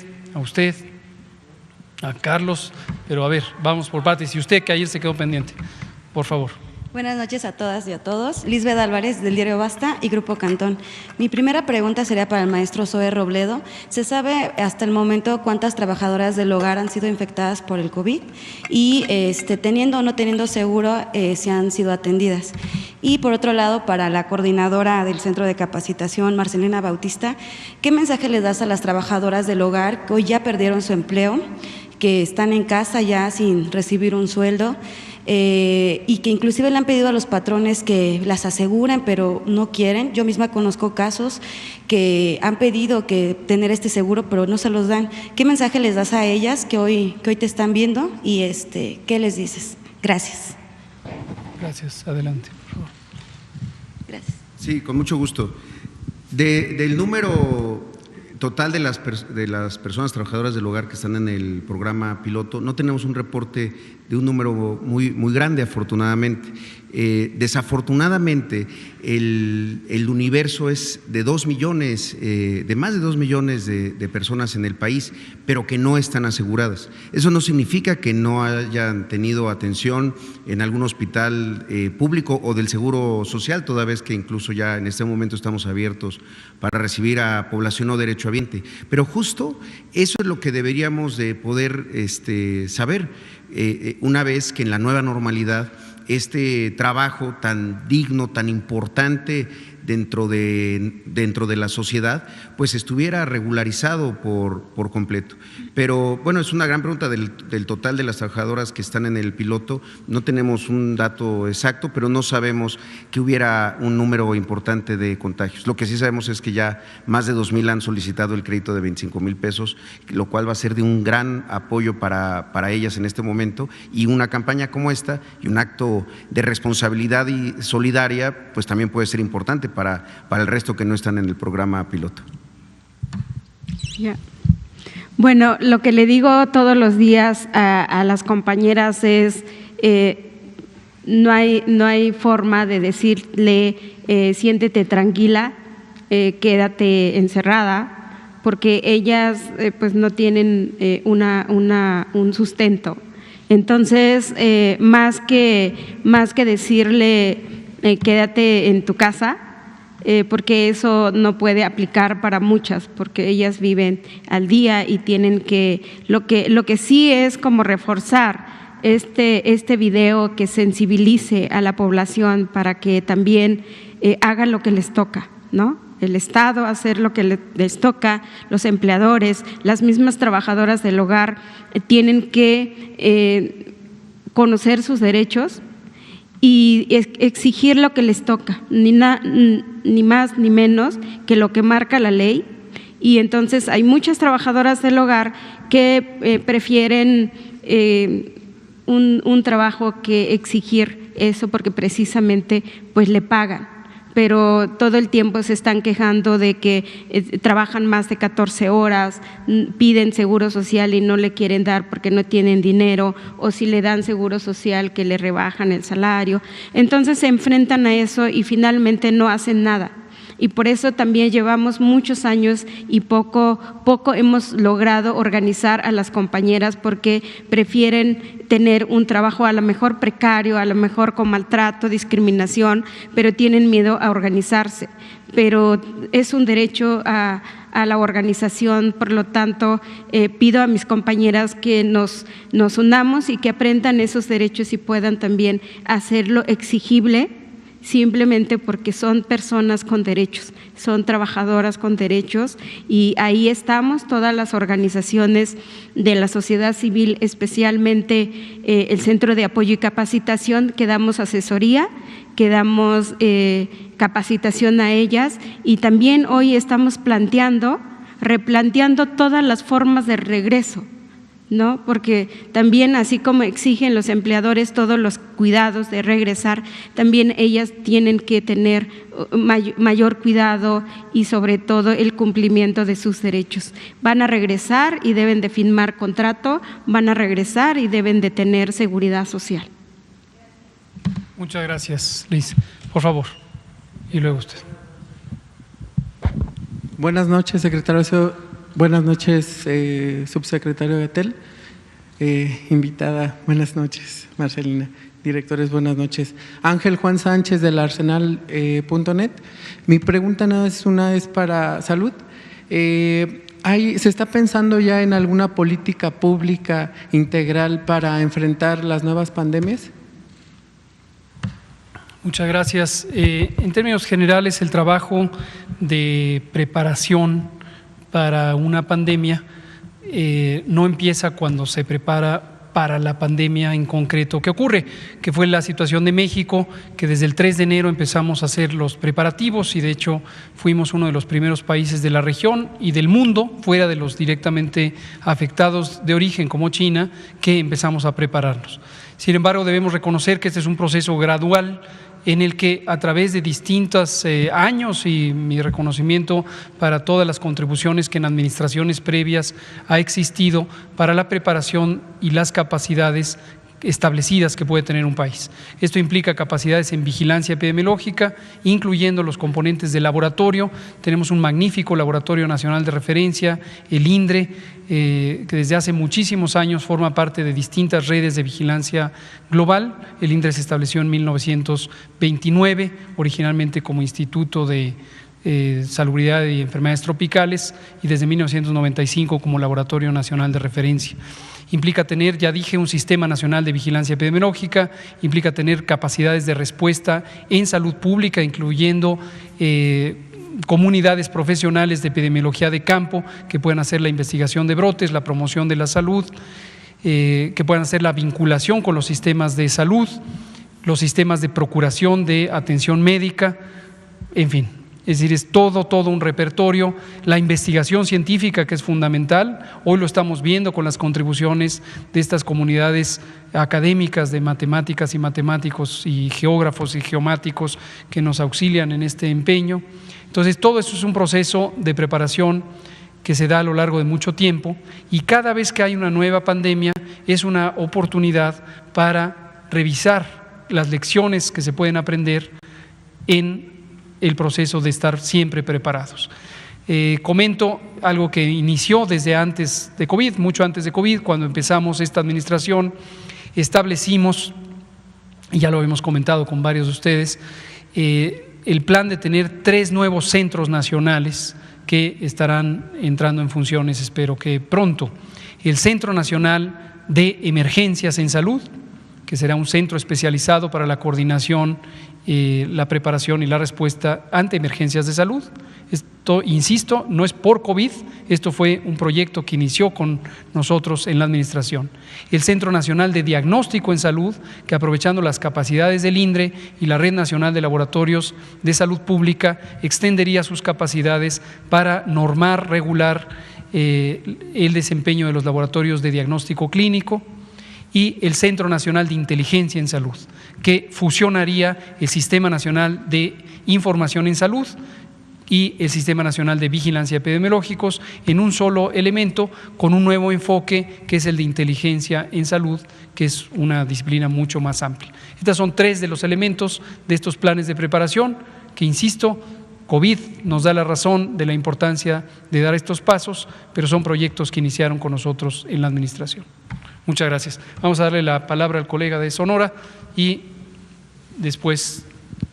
a Carlos, pero a ver, vamos por partes. Y usted, que ayer se quedó pendiente, por favor. Buenas noches a todas y a todos. Lisbeth Álvarez, del diario Basta y Grupo Cantón. Mi primera pregunta sería para el maestro Zoe Robledo. ¿Se sabe hasta el momento cuántas trabajadoras del hogar han sido infectadas por el COVID? Y teniendo o no teniendo seguro, si han sido atendidas. Y por otro lado, para la coordinadora del Centro de Capacitación, Marcelina Bautista, ¿qué mensaje les das a las trabajadoras del hogar que hoy ya perdieron su empleo, que están en casa ya sin recibir un sueldo? Y que inclusive le han pedido a los patrones que las aseguren, pero no quieren. Yo misma conozco casos que han pedido que tener este seguro, pero no se los dan. ¿Qué mensaje les das a ellas que hoy te están viendo y qué les dices? Gracias. Gracias. Adelante, por favor. Gracias. Sí, con mucho gusto. Del número total de las personas trabajadoras del hogar que están en el programa piloto, no tenemos un reporte de un número muy grande, afortunadamente. Desafortunadamente, el universo es de 2 millones, de más de 2 millones de personas en el país, pero que no están aseguradas. Eso no significa que no hayan tenido atención en algún hospital público o del Seguro Social, toda vez que incluso ya en este momento estamos abiertos para recibir a población no derechohabiente. Pero justo eso es lo que deberíamos de poder saber una vez que en la nueva normalidad este trabajo tan digno, tan importante dentro de la sociedad, pues estuviera regularizado por completo. Pero bueno, es una gran pregunta del total de las trabajadoras que están en el piloto. No tenemos un dato exacto, pero no sabemos que hubiera un número importante de contagios. Lo que sí sabemos es que ya más de 2,000 han solicitado el crédito de 25,000 pesos, lo cual va a ser de un gran apoyo para ellas en este momento, y una campaña como esta y un acto de responsabilidad y solidaria, pues también puede ser importante para el resto que no están en el programa piloto. Yeah. Bueno, lo que le digo todos los días a las compañeras es no hay forma de decirle siéntete tranquila, quédate encerrada, porque ellas pues no tienen un sustento. Entonces, más que decirle quédate en tu casa, porque eso no puede aplicar para muchas, porque ellas viven al día y tienen que, lo que sí es como reforzar este video que sensibilice a la población para que también hagan lo que les toca, ¿no? El Estado hacer lo que les toca, los empleadores, las mismas trabajadoras del hogar tienen que conocer sus derechos y exigir lo que les toca, ni más ni menos que lo que marca la ley. Y entonces hay muchas trabajadoras del hogar que prefieren un trabajo que exigir eso, porque precisamente pues le pagan, pero todo el tiempo se están quejando de que trabajan más de 14 horas, piden seguro social y no le quieren dar porque no tienen dinero, o si le dan seguro social que le rebajan el salario. Entonces se enfrentan a eso y finalmente no hacen nada. Y por eso también llevamos muchos años y poco hemos logrado organizar a las compañeras, porque prefieren tener un trabajo a lo mejor precario, a lo mejor con maltrato, discriminación, pero tienen miedo a organizarse. Pero es un derecho a la organización, por lo tanto pido a mis compañeras que nos unamos y que aprendan esos derechos y puedan también hacerlo exigible, simplemente porque son personas con derechos, son trabajadoras con derechos, y ahí estamos todas las organizaciones de la sociedad civil, especialmente el Centro de Apoyo y Capacitación, que damos asesoría, que damos capacitación a ellas, y también hoy estamos replanteando todas las formas de regreso, ¿no? Porque también, así como exigen los empleadores todos los cuidados de regresar, también ellas tienen que tener mayor cuidado y sobre todo el cumplimiento de sus derechos. Van a regresar y deben de firmar contrato, van a regresar y deben de tener seguridad social. Muchas gracias, Liz. Por favor, y luego usted. Buenas noches, secretario. Buenas noches, subsecretario Gatell, invitada, buenas noches, Marcelina, directores, buenas noches. Ángel Juan Sánchez del Arsenal.net. Mi pregunta es para salud. ¿Se está pensando ya en alguna política pública integral para enfrentar las nuevas pandemias? Muchas gracias. En términos generales, el trabajo de preparación para una pandemia no empieza cuando se prepara para la pandemia en concreto que ocurre, que fue la situación de México, que desde el 3 de enero empezamos a hacer los preparativos y de hecho fuimos uno de los primeros países de la región y del mundo, fuera de los directamente afectados de origen como China, que empezamos a prepararnos. Sin embargo, debemos reconocer que este es un proceso gradual en el que a través de distintos años, y mi reconocimiento para todas las contribuciones que en administraciones previas ha existido para la preparación y las capacidades establecidas que puede tener un país. Esto implica capacidades en vigilancia epidemiológica, incluyendo los componentes de laboratorio. Tenemos un magnífico Laboratorio Nacional de Referencia, el INDRE, que desde hace muchísimos años forma parte de distintas redes de vigilancia global. El INDRE se estableció en 1929, originalmente como Instituto de Salubridad y Enfermedades Tropicales, y desde 1995 como Laboratorio Nacional de Referencia. Implica tener, ya dije, un sistema nacional de vigilancia epidemiológica, implica tener capacidades de respuesta en salud pública, incluyendo comunidades profesionales de epidemiología de campo que puedan hacer la investigación de brotes, la promoción de la salud, que puedan hacer la vinculación con los sistemas de salud, los sistemas de procuración de atención médica, en fin. Es decir, es todo un repertorio, la investigación científica que es fundamental. Hoy lo estamos viendo con las contribuciones de estas comunidades académicas de matemáticas y matemáticos y geógrafos y geomáticos que nos auxilian en este empeño. Entonces, todo eso es un proceso de preparación que se da a lo largo de mucho tiempo, y cada vez que hay una nueva pandemia es una oportunidad para revisar las lecciones que se pueden aprender en el proceso de estar siempre preparados. Comento algo que inició desde antes de COVID, mucho antes de COVID, cuando empezamos esta administración, establecimos, y ya lo hemos comentado con varios de ustedes, el plan de tener 3 nuevos centros nacionales que estarán entrando en funciones, espero que pronto. El Centro Nacional de Emergencias en Salud, que será un centro especializado para la coordinación, la preparación y la respuesta ante emergencias de salud. Esto, insisto, no es por COVID, esto fue un proyecto que inició con nosotros en la administración. El Centro Nacional de Diagnóstico en Salud, que aprovechando las capacidades del INDRE y la Red Nacional de Laboratorios de Salud Pública, extendería sus capacidades para normar, regular el desempeño de los laboratorios de diagnóstico clínico, y el Centro Nacional de Inteligencia en Salud, que fusionaría el Sistema Nacional de Información en Salud y el Sistema Nacional de Vigilancia Epidemiológicos en un solo elemento, con un nuevo enfoque que es el de inteligencia en salud, que es una disciplina mucho más amplia. Estos son 3 de los elementos de estos planes de preparación que, insisto, COVID nos da la razón de la importancia de dar estos pasos, pero son proyectos que iniciaron con nosotros en la administración. Muchas gracias. Vamos a darle la palabra al colega de Sonora y después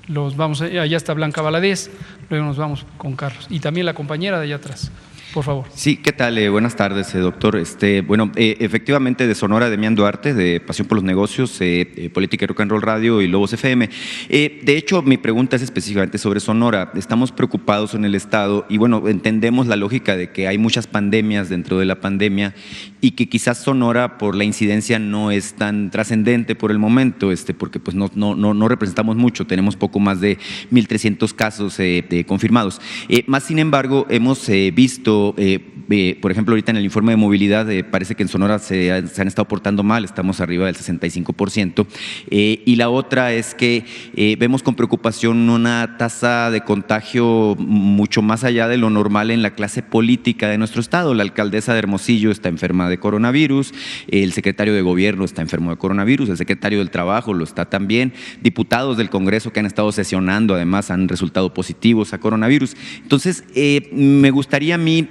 allá está Blanca Valadez, luego nos vamos con Carlos y también la compañera de allá atrás. Por favor. Sí, ¿qué tal? Buenas tardes, doctor. Efectivamente, de Sonora, Demián Duarte, de Pasión por los Negocios, Política y Rock and Roll Radio y Lobos FM. De hecho, mi pregunta es específicamente sobre Sonora. Estamos preocupados en el Estado y, bueno, entendemos la lógica de que hay muchas pandemias dentro de la pandemia y que quizás Sonora, por la incidencia, no es tan trascendente por el momento, porque pues no representamos mucho, tenemos poco más de 1,300 casos confirmados. Más sin embargo, hemos visto, por ejemplo, ahorita en el informe de movilidad, parece que en Sonora se han estado portando mal, estamos arriba del 65%. Y la otra es que vemos con preocupación una tasa de contagio mucho más allá de lo normal en la clase política de nuestro estado. La alcaldesa de Hermosillo está enferma de coronavirus, el secretario de gobierno está enfermo de coronavirus, el secretario del trabajo lo está también, diputados del Congreso que han estado sesionando además han resultado positivos a coronavirus. Entonces, me gustaría a mí,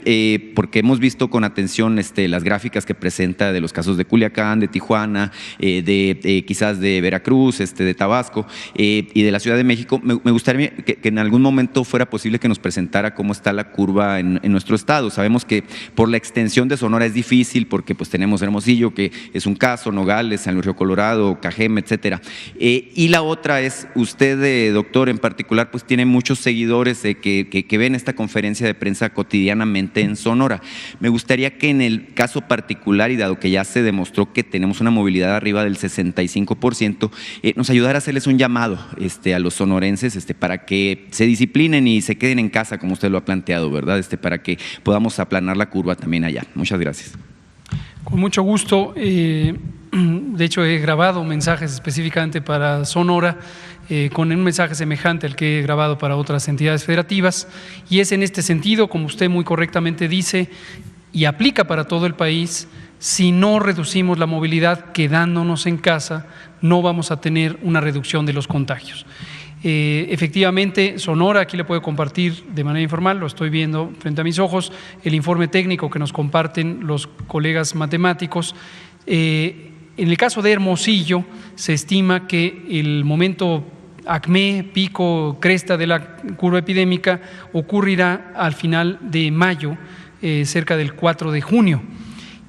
porque hemos visto con atención las gráficas que presenta de los casos de Culiacán, de Tijuana, quizás de Veracruz, de Tabasco y de la Ciudad de México, me gustaría que en algún momento fuera posible que nos presentara cómo está la curva en nuestro estado. Sabemos que por la extensión de Sonora es difícil porque pues tenemos Hermosillo, que es un caso, Nogales, San Luis Río Colorado, Cajeme, etcétera. Y la otra es, usted, doctor, en particular, pues tiene muchos seguidores que ven esta conferencia de prensa cotidianamente en Sonora. Me gustaría que en el caso particular, y dado que ya se demostró que tenemos una movilidad arriba del 65%, nos ayudara a hacerles un llamado a los sonorenses para que se disciplinen y se queden en casa, como usted lo ha planteado, ¿verdad? Para que podamos aplanar la curva también allá. Muchas gracias. Con mucho gusto. De hecho, he grabado mensajes específicamente para Sonora con un mensaje semejante al que he grabado para otras entidades federativas, y es en este sentido, como usted muy correctamente dice, y aplica para todo el país: si no reducimos la movilidad quedándonos en casa, no vamos a tener una reducción de los contagios. Efectivamente, Sonora, aquí le puedo compartir de manera informal, lo estoy viendo frente a mis ojos, el informe técnico que nos comparten los colegas matemáticos. En el caso de Hermosillo, se estima que el momento acme, pico, cresta de la curva epidémica ocurrirá al final de mayo, cerca del 4 de junio.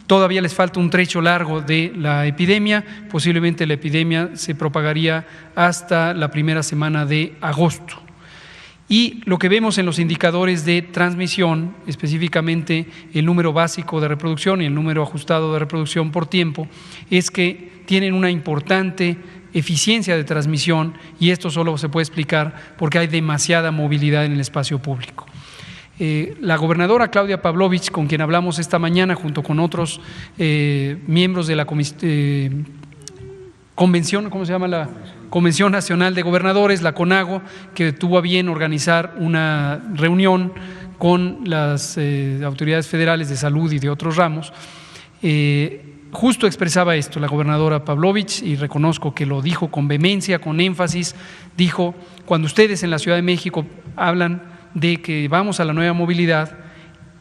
Todavía les falta un trecho largo de la epidemia, posiblemente la epidemia se propagaría hasta la primera semana de agosto. Y lo que vemos en los indicadores de transmisión, específicamente el número básico de reproducción y el número ajustado de reproducción por tiempo, es que tienen una importante eficiencia de transmisión, y esto solo se puede explicar porque hay demasiada movilidad en el espacio público. La gobernadora Claudia Pavlovich, con quien hablamos esta mañana, junto con otros miembros de la convención, ¿cómo se llama? La Convención Nacional de Gobernadores, la CONAGO, que tuvo a bien organizar una reunión con las autoridades federales de salud y de otros ramos, justo expresaba esto la gobernadora Pavlovich, y reconozco que lo dijo con vehemencia, con énfasis. Dijo: cuando ustedes en la Ciudad de México hablan de que vamos a la nueva movilidad,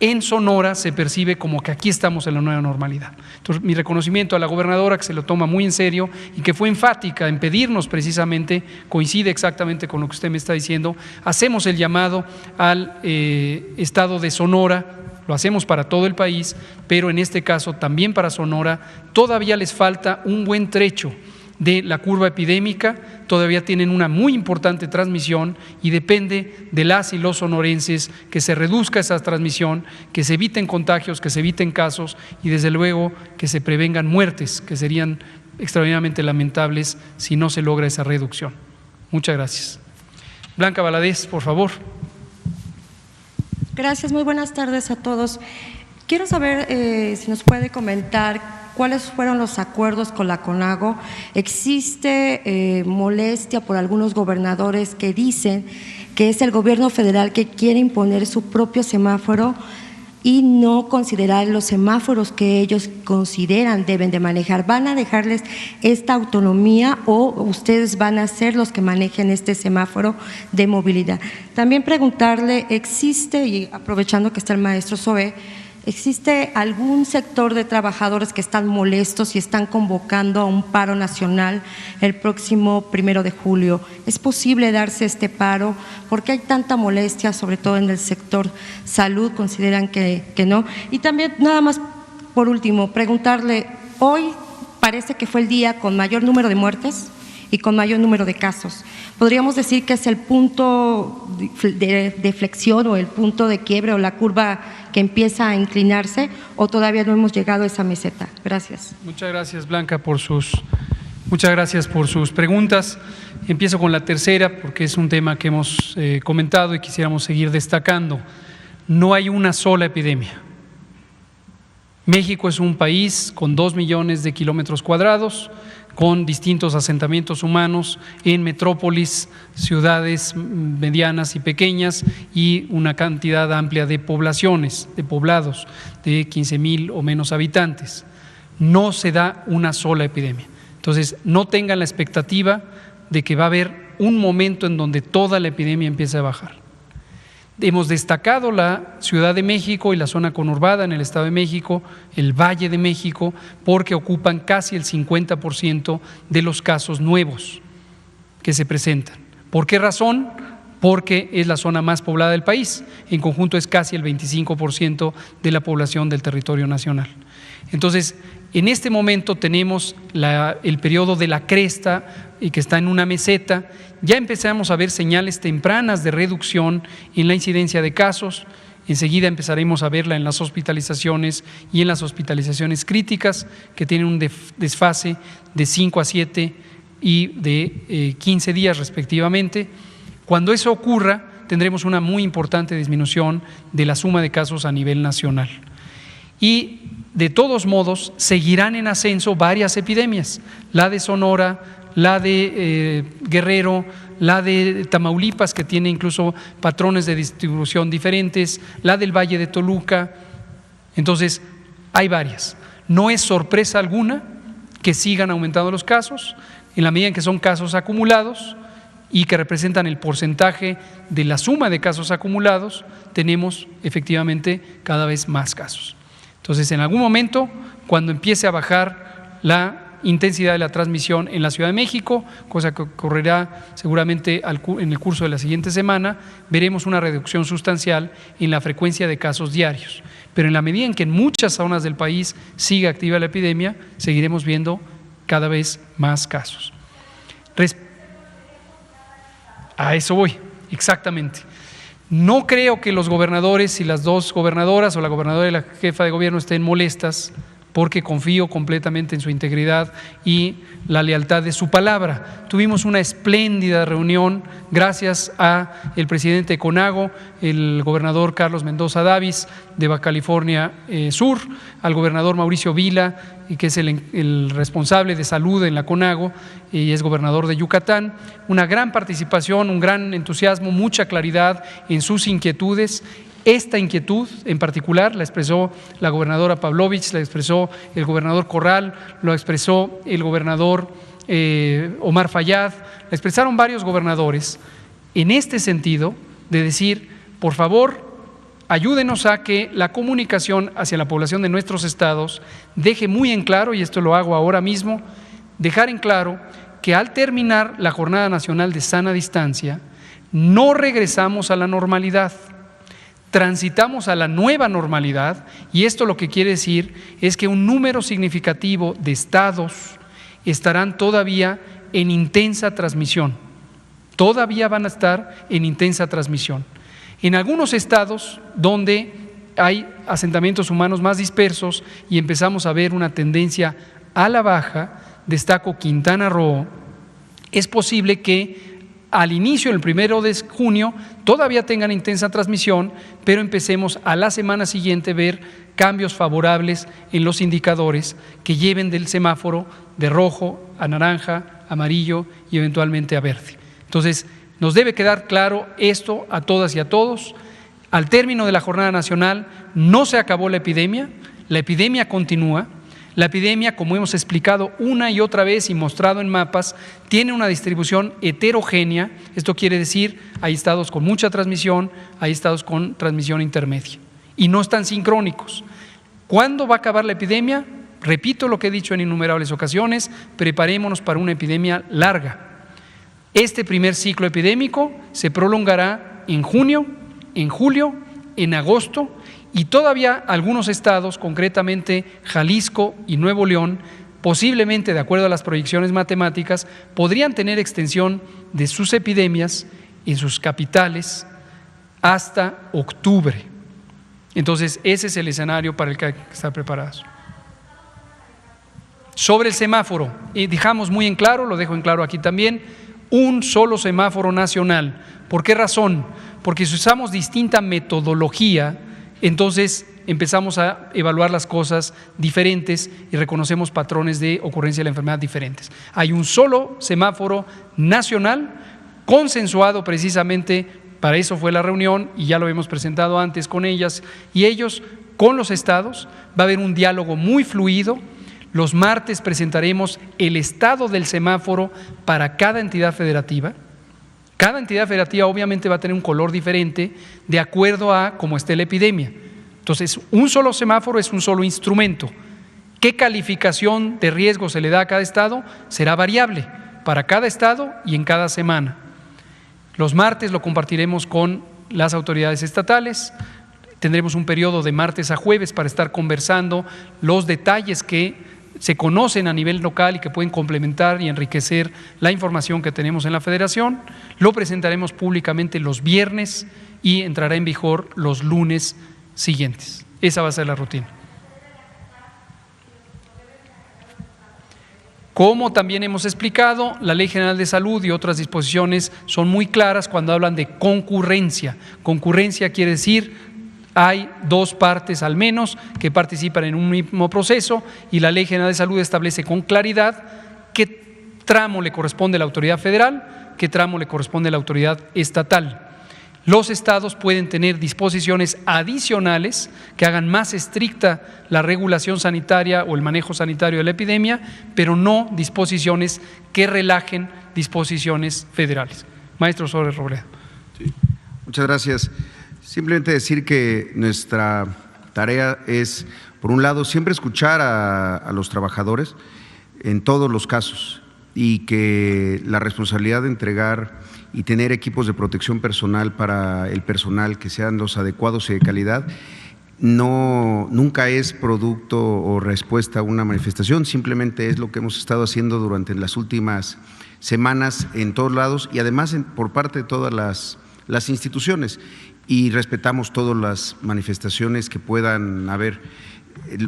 en Sonora se percibe como que aquí estamos en la nueva normalidad. Entonces, mi reconocimiento a la gobernadora, que se lo toma muy en serio y que fue enfática en pedirnos precisamente, coincide exactamente con lo que usted me está diciendo, hacemos el llamado al estado de Sonora, lo hacemos para todo el país, pero en este caso también para Sonora. Todavía les falta un buen trecho de la curva epidémica, todavía tienen una muy importante transmisión y depende de las y los sonorenses que se reduzca esa transmisión, que se eviten contagios, que se eviten casos y desde luego que se prevengan muertes, que serían extraordinariamente lamentables si no se logra esa reducción. Muchas gracias. Blanca Valadez, por favor. Gracias, muy buenas tardes a todos. Quiero saber si nos puede comentar cuáles fueron los acuerdos con la CONAGO. Existe molestia por algunos gobernadores que dicen que es el gobierno federal que quiere imponer su propio semáforo y no considerar los semáforos que ellos consideran deben de manejar. ¿Van a dejarles esta autonomía o ustedes van a ser los que manejen este semáforo de movilidad? También preguntarle, existe, y aprovechando que está el maestro Zoe, ¿existe algún sector de trabajadores que están molestos y están convocando a un paro nacional el próximo 1 de julio? ¿Es posible darse este paro? ¿Por qué hay tanta molestia, sobre todo en el sector salud? ¿Consideran que no? Y también, nada más por último, preguntarle, hoy parece que fue el día con mayor número de muertes y con mayor número de casos. ¿Podríamos decir que es el punto de flexión o el punto de quiebre o la curva que empieza a inclinarse o todavía no hemos llegado a esa meseta? Gracias. Muchas gracias, Blanca, muchas gracias por sus preguntas. Empiezo con la tercera porque es un tema que hemos comentado y quisiéramos seguir destacando. No hay una sola epidemia. México es un país con 2 millones de kilómetros cuadrados, con distintos asentamientos humanos en metrópolis, ciudades medianas y pequeñas y una cantidad amplia de poblaciones, de poblados de 15,000 o menos habitantes. No se da una sola epidemia. Entonces, no tengan la expectativa de que va a haber un momento en donde toda la epidemia empiece a bajar. Hemos destacado la Ciudad de México y la zona conurbada en el Estado de México, el Valle de México, porque ocupan casi el 50% de los casos nuevos que se presentan. ¿Por qué razón? Porque es la zona más poblada del país. En conjunto es casi el 25% de la población del territorio nacional. Entonces, en este momento tenemos el periodo de la cresta y que está en una meseta. Ya empezamos a ver señales tempranas de reducción en la incidencia de casos. Enseguida empezaremos a verla en las hospitalizaciones y en las hospitalizaciones críticas, que tienen un desfase de 5 a 7 y de 15 días respectivamente. Cuando eso ocurra, tendremos una muy importante disminución de la suma de casos a nivel nacional. Y de todos modos, seguirán en ascenso varias epidemias, la de Sonora, la de Guerrero, la de Tamaulipas, que tiene incluso patrones de distribución diferentes, la del Valle de Toluca. Entonces, hay varias. No es sorpresa alguna que sigan aumentando los casos, en la medida en que son casos acumulados y que representan el porcentaje de la suma de casos acumulados, tenemos efectivamente cada vez más casos. Entonces, en algún momento, cuando empiece a bajar la intensidad de la transmisión en la Ciudad de México, cosa que ocurrirá seguramente en el curso de la siguiente semana, veremos una reducción sustancial en la frecuencia de casos diarios. Pero en la medida en que en muchas zonas del país siga activa la epidemia, seguiremos viendo cada vez más casos. A eso voy, exactamente. No creo que los gobernadores y las dos gobernadoras o la gobernadora y la jefa de gobierno estén molestas, porque confío completamente en su integridad y la lealtad de su palabra. Tuvimos una espléndida reunión gracias al presidente de CONAGO, el gobernador Carlos Mendoza Davis de Baja California Sur, al gobernador Mauricio Vila, que es el responsable de salud en la CONAGO y es gobernador de Yucatán. Una gran participación, un gran entusiasmo, mucha claridad en sus inquietudes. Esta inquietud en particular la expresó la gobernadora Pavlovich, la expresó el gobernador Corral, lo expresó el gobernador Omar Fayad, la expresaron varios gobernadores en este sentido de decir, por favor, ayúdenos a que la comunicación hacia la población de nuestros estados deje muy en claro, y esto lo hago ahora mismo, dejar en claro que al terminar la Jornada Nacional de Sana Distancia, no regresamos a la normalidad, transitamos a la nueva normalidad, y esto lo que quiere decir es que un número significativo de estados estarán todavía en intensa transmisión, todavía van a estar en intensa transmisión. En algunos estados donde hay asentamientos humanos más dispersos y empezamos a ver una tendencia a la baja, destaco Quintana Roo, es posible que al inicio, el 1 de junio, todavía tengan intensa transmisión, pero empecemos a la semana siguiente a ver cambios favorables en los indicadores que lleven del semáforo de rojo a naranja, amarillo y eventualmente a verde. Entonces, nos debe quedar claro esto a todas y a todos. Al término de la Jornada Nacional no se acabó la epidemia continúa. La epidemia, como hemos explicado una y otra vez y mostrado en mapas, tiene una distribución heterogénea. Esto quiere decir, hay estados con mucha transmisión, hay estados con transmisión intermedia y no están sincrónicos. ¿Cuándo va a acabar la epidemia? Repito lo que he dicho en innumerables ocasiones, preparémonos para una epidemia larga. Este primer ciclo epidémico se prolongará en junio, en julio, en agosto, y todavía algunos estados, concretamente Jalisco y Nuevo León, posiblemente de acuerdo a las proyecciones matemáticas, podrían tener extensión de sus epidemias en sus capitales hasta octubre. Entonces, ese es el escenario para el que hay que estar preparados. Sobre el semáforo, dejamos muy en claro, lo dejo en claro aquí también, un solo semáforo nacional. ¿Por qué razón? Porque si usamos distinta metodología, entonces empezamos a evaluar las cosas diferentes y reconocemos patrones de ocurrencia de la enfermedad diferentes. Hay un solo semáforo nacional consensuado precisamente, para eso fue la reunión y ya lo hemos presentado antes con ellas y ellos, con los estados. Va a haber un diálogo muy fluido. Los martes presentaremos el estado del semáforo para cada entidad federativa. Cada entidad federativa obviamente va a tener un color diferente de acuerdo a cómo esté la epidemia. Entonces, un solo semáforo es un solo instrumento. ¿Qué calificación de riesgo se le da a cada estado? Será variable para cada estado y en cada semana. Los martes lo compartiremos con las autoridades estatales. Tendremos un periodo de martes a jueves para estar conversando los detalles que se conocen a nivel local y que pueden complementar y enriquecer la información que tenemos en la Federación. Lo presentaremos públicamente los viernes y entrará en vigor los lunes siguientes. Esa va a ser la rutina. Como también hemos explicado, la Ley General de Salud y otras disposiciones son muy claras cuando hablan de concurrencia. Concurrencia quiere decir hay dos partes al menos que participan en un mismo proceso y la Ley General de Salud establece con claridad qué tramo le corresponde a la autoridad federal, qué tramo le corresponde a la autoridad estatal. Los estados pueden tener disposiciones adicionales que hagan más estricta la regulación sanitaria o el manejo sanitario de la epidemia, pero no disposiciones que relajen disposiciones federales. Maestro Suárez Robledo. Sí. Muchas gracias. Simplemente decir que nuestra tarea es, por un lado, siempre escuchar a los trabajadores en todos los casos y que la responsabilidad de entregar y tener equipos de protección personal para el personal que sean los adecuados y de calidad nunca es producto o respuesta a una manifestación, simplemente es lo que hemos estado haciendo durante las últimas semanas en todos lados y además por parte de todas las instituciones. Y respetamos todas las manifestaciones que puedan haber.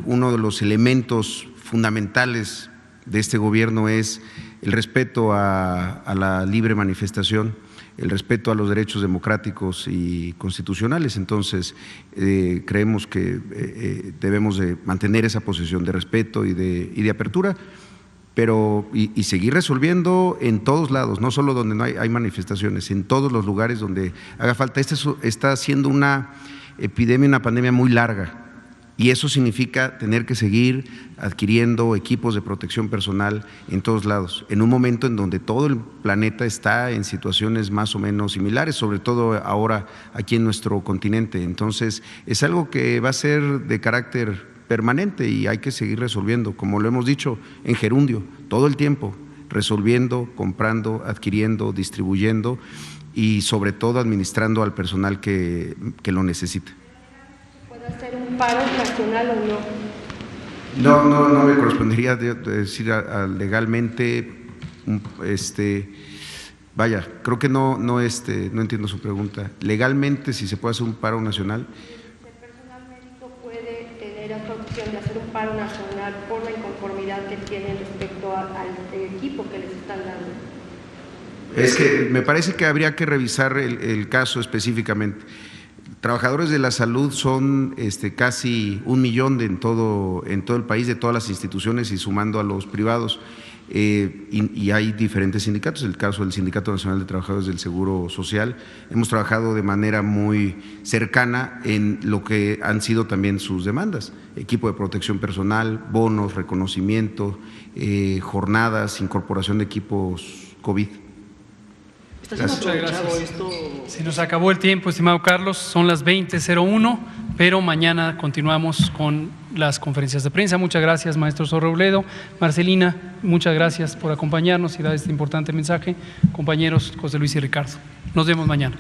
Uno de los elementos fundamentales de este gobierno es el respeto a la libre manifestación, el respeto a los derechos democráticos y constitucionales. Entonces, creemos que debemos de mantener esa posición de respeto y de apertura, pero y seguir resolviendo en todos lados, no solo donde no hay manifestaciones, en todos los lugares donde haga falta. Está siendo una epidemia, una pandemia muy larga Y eso significa tener que seguir adquiriendo equipos de protección personal en todos lados, en un momento en donde todo el planeta está en situaciones más o menos similares, sobre todo ahora aquí en nuestro continente. Entonces, es algo que va a ser de carácter permanente y hay que seguir resolviendo, como lo hemos dicho en gerundio, todo el tiempo, resolviendo, comprando, adquiriendo, distribuyendo y sobre todo administrando al personal que lo necesite. ¿Puede hacer un paro nacional o no? No me correspondería decir legalmente, vaya, creo que no entiendo su pregunta. Legalmente, si se puede hacer un paro nacional. ¿El personal médico puede tener esta opción de hacer un paro nacional por la inconformidad que tienen respecto al equipo que les están dando? Es que me parece que habría que revisar el caso específicamente. Trabajadores de la salud son casi 1 millón en todo el país, de todas las instituciones y sumando a los privados. Y hay diferentes sindicatos, el caso del Sindicato Nacional de Trabajadores del Seguro Social. Hemos trabajado de manera muy cercana en lo que han sido también sus demandas: equipo de protección personal, bonos, reconocimiento, jornadas, incorporación de equipos COVID. Muchas gracias. Se nos acabó el tiempo, estimado Carlos, son las 20:01, pero mañana continuamos con las conferencias de prensa. Muchas gracias, maestro Zoe Robledo. Marcelina, muchas gracias por acompañarnos y dar este importante mensaje. Compañeros José Luis y Ricardo, nos vemos mañana.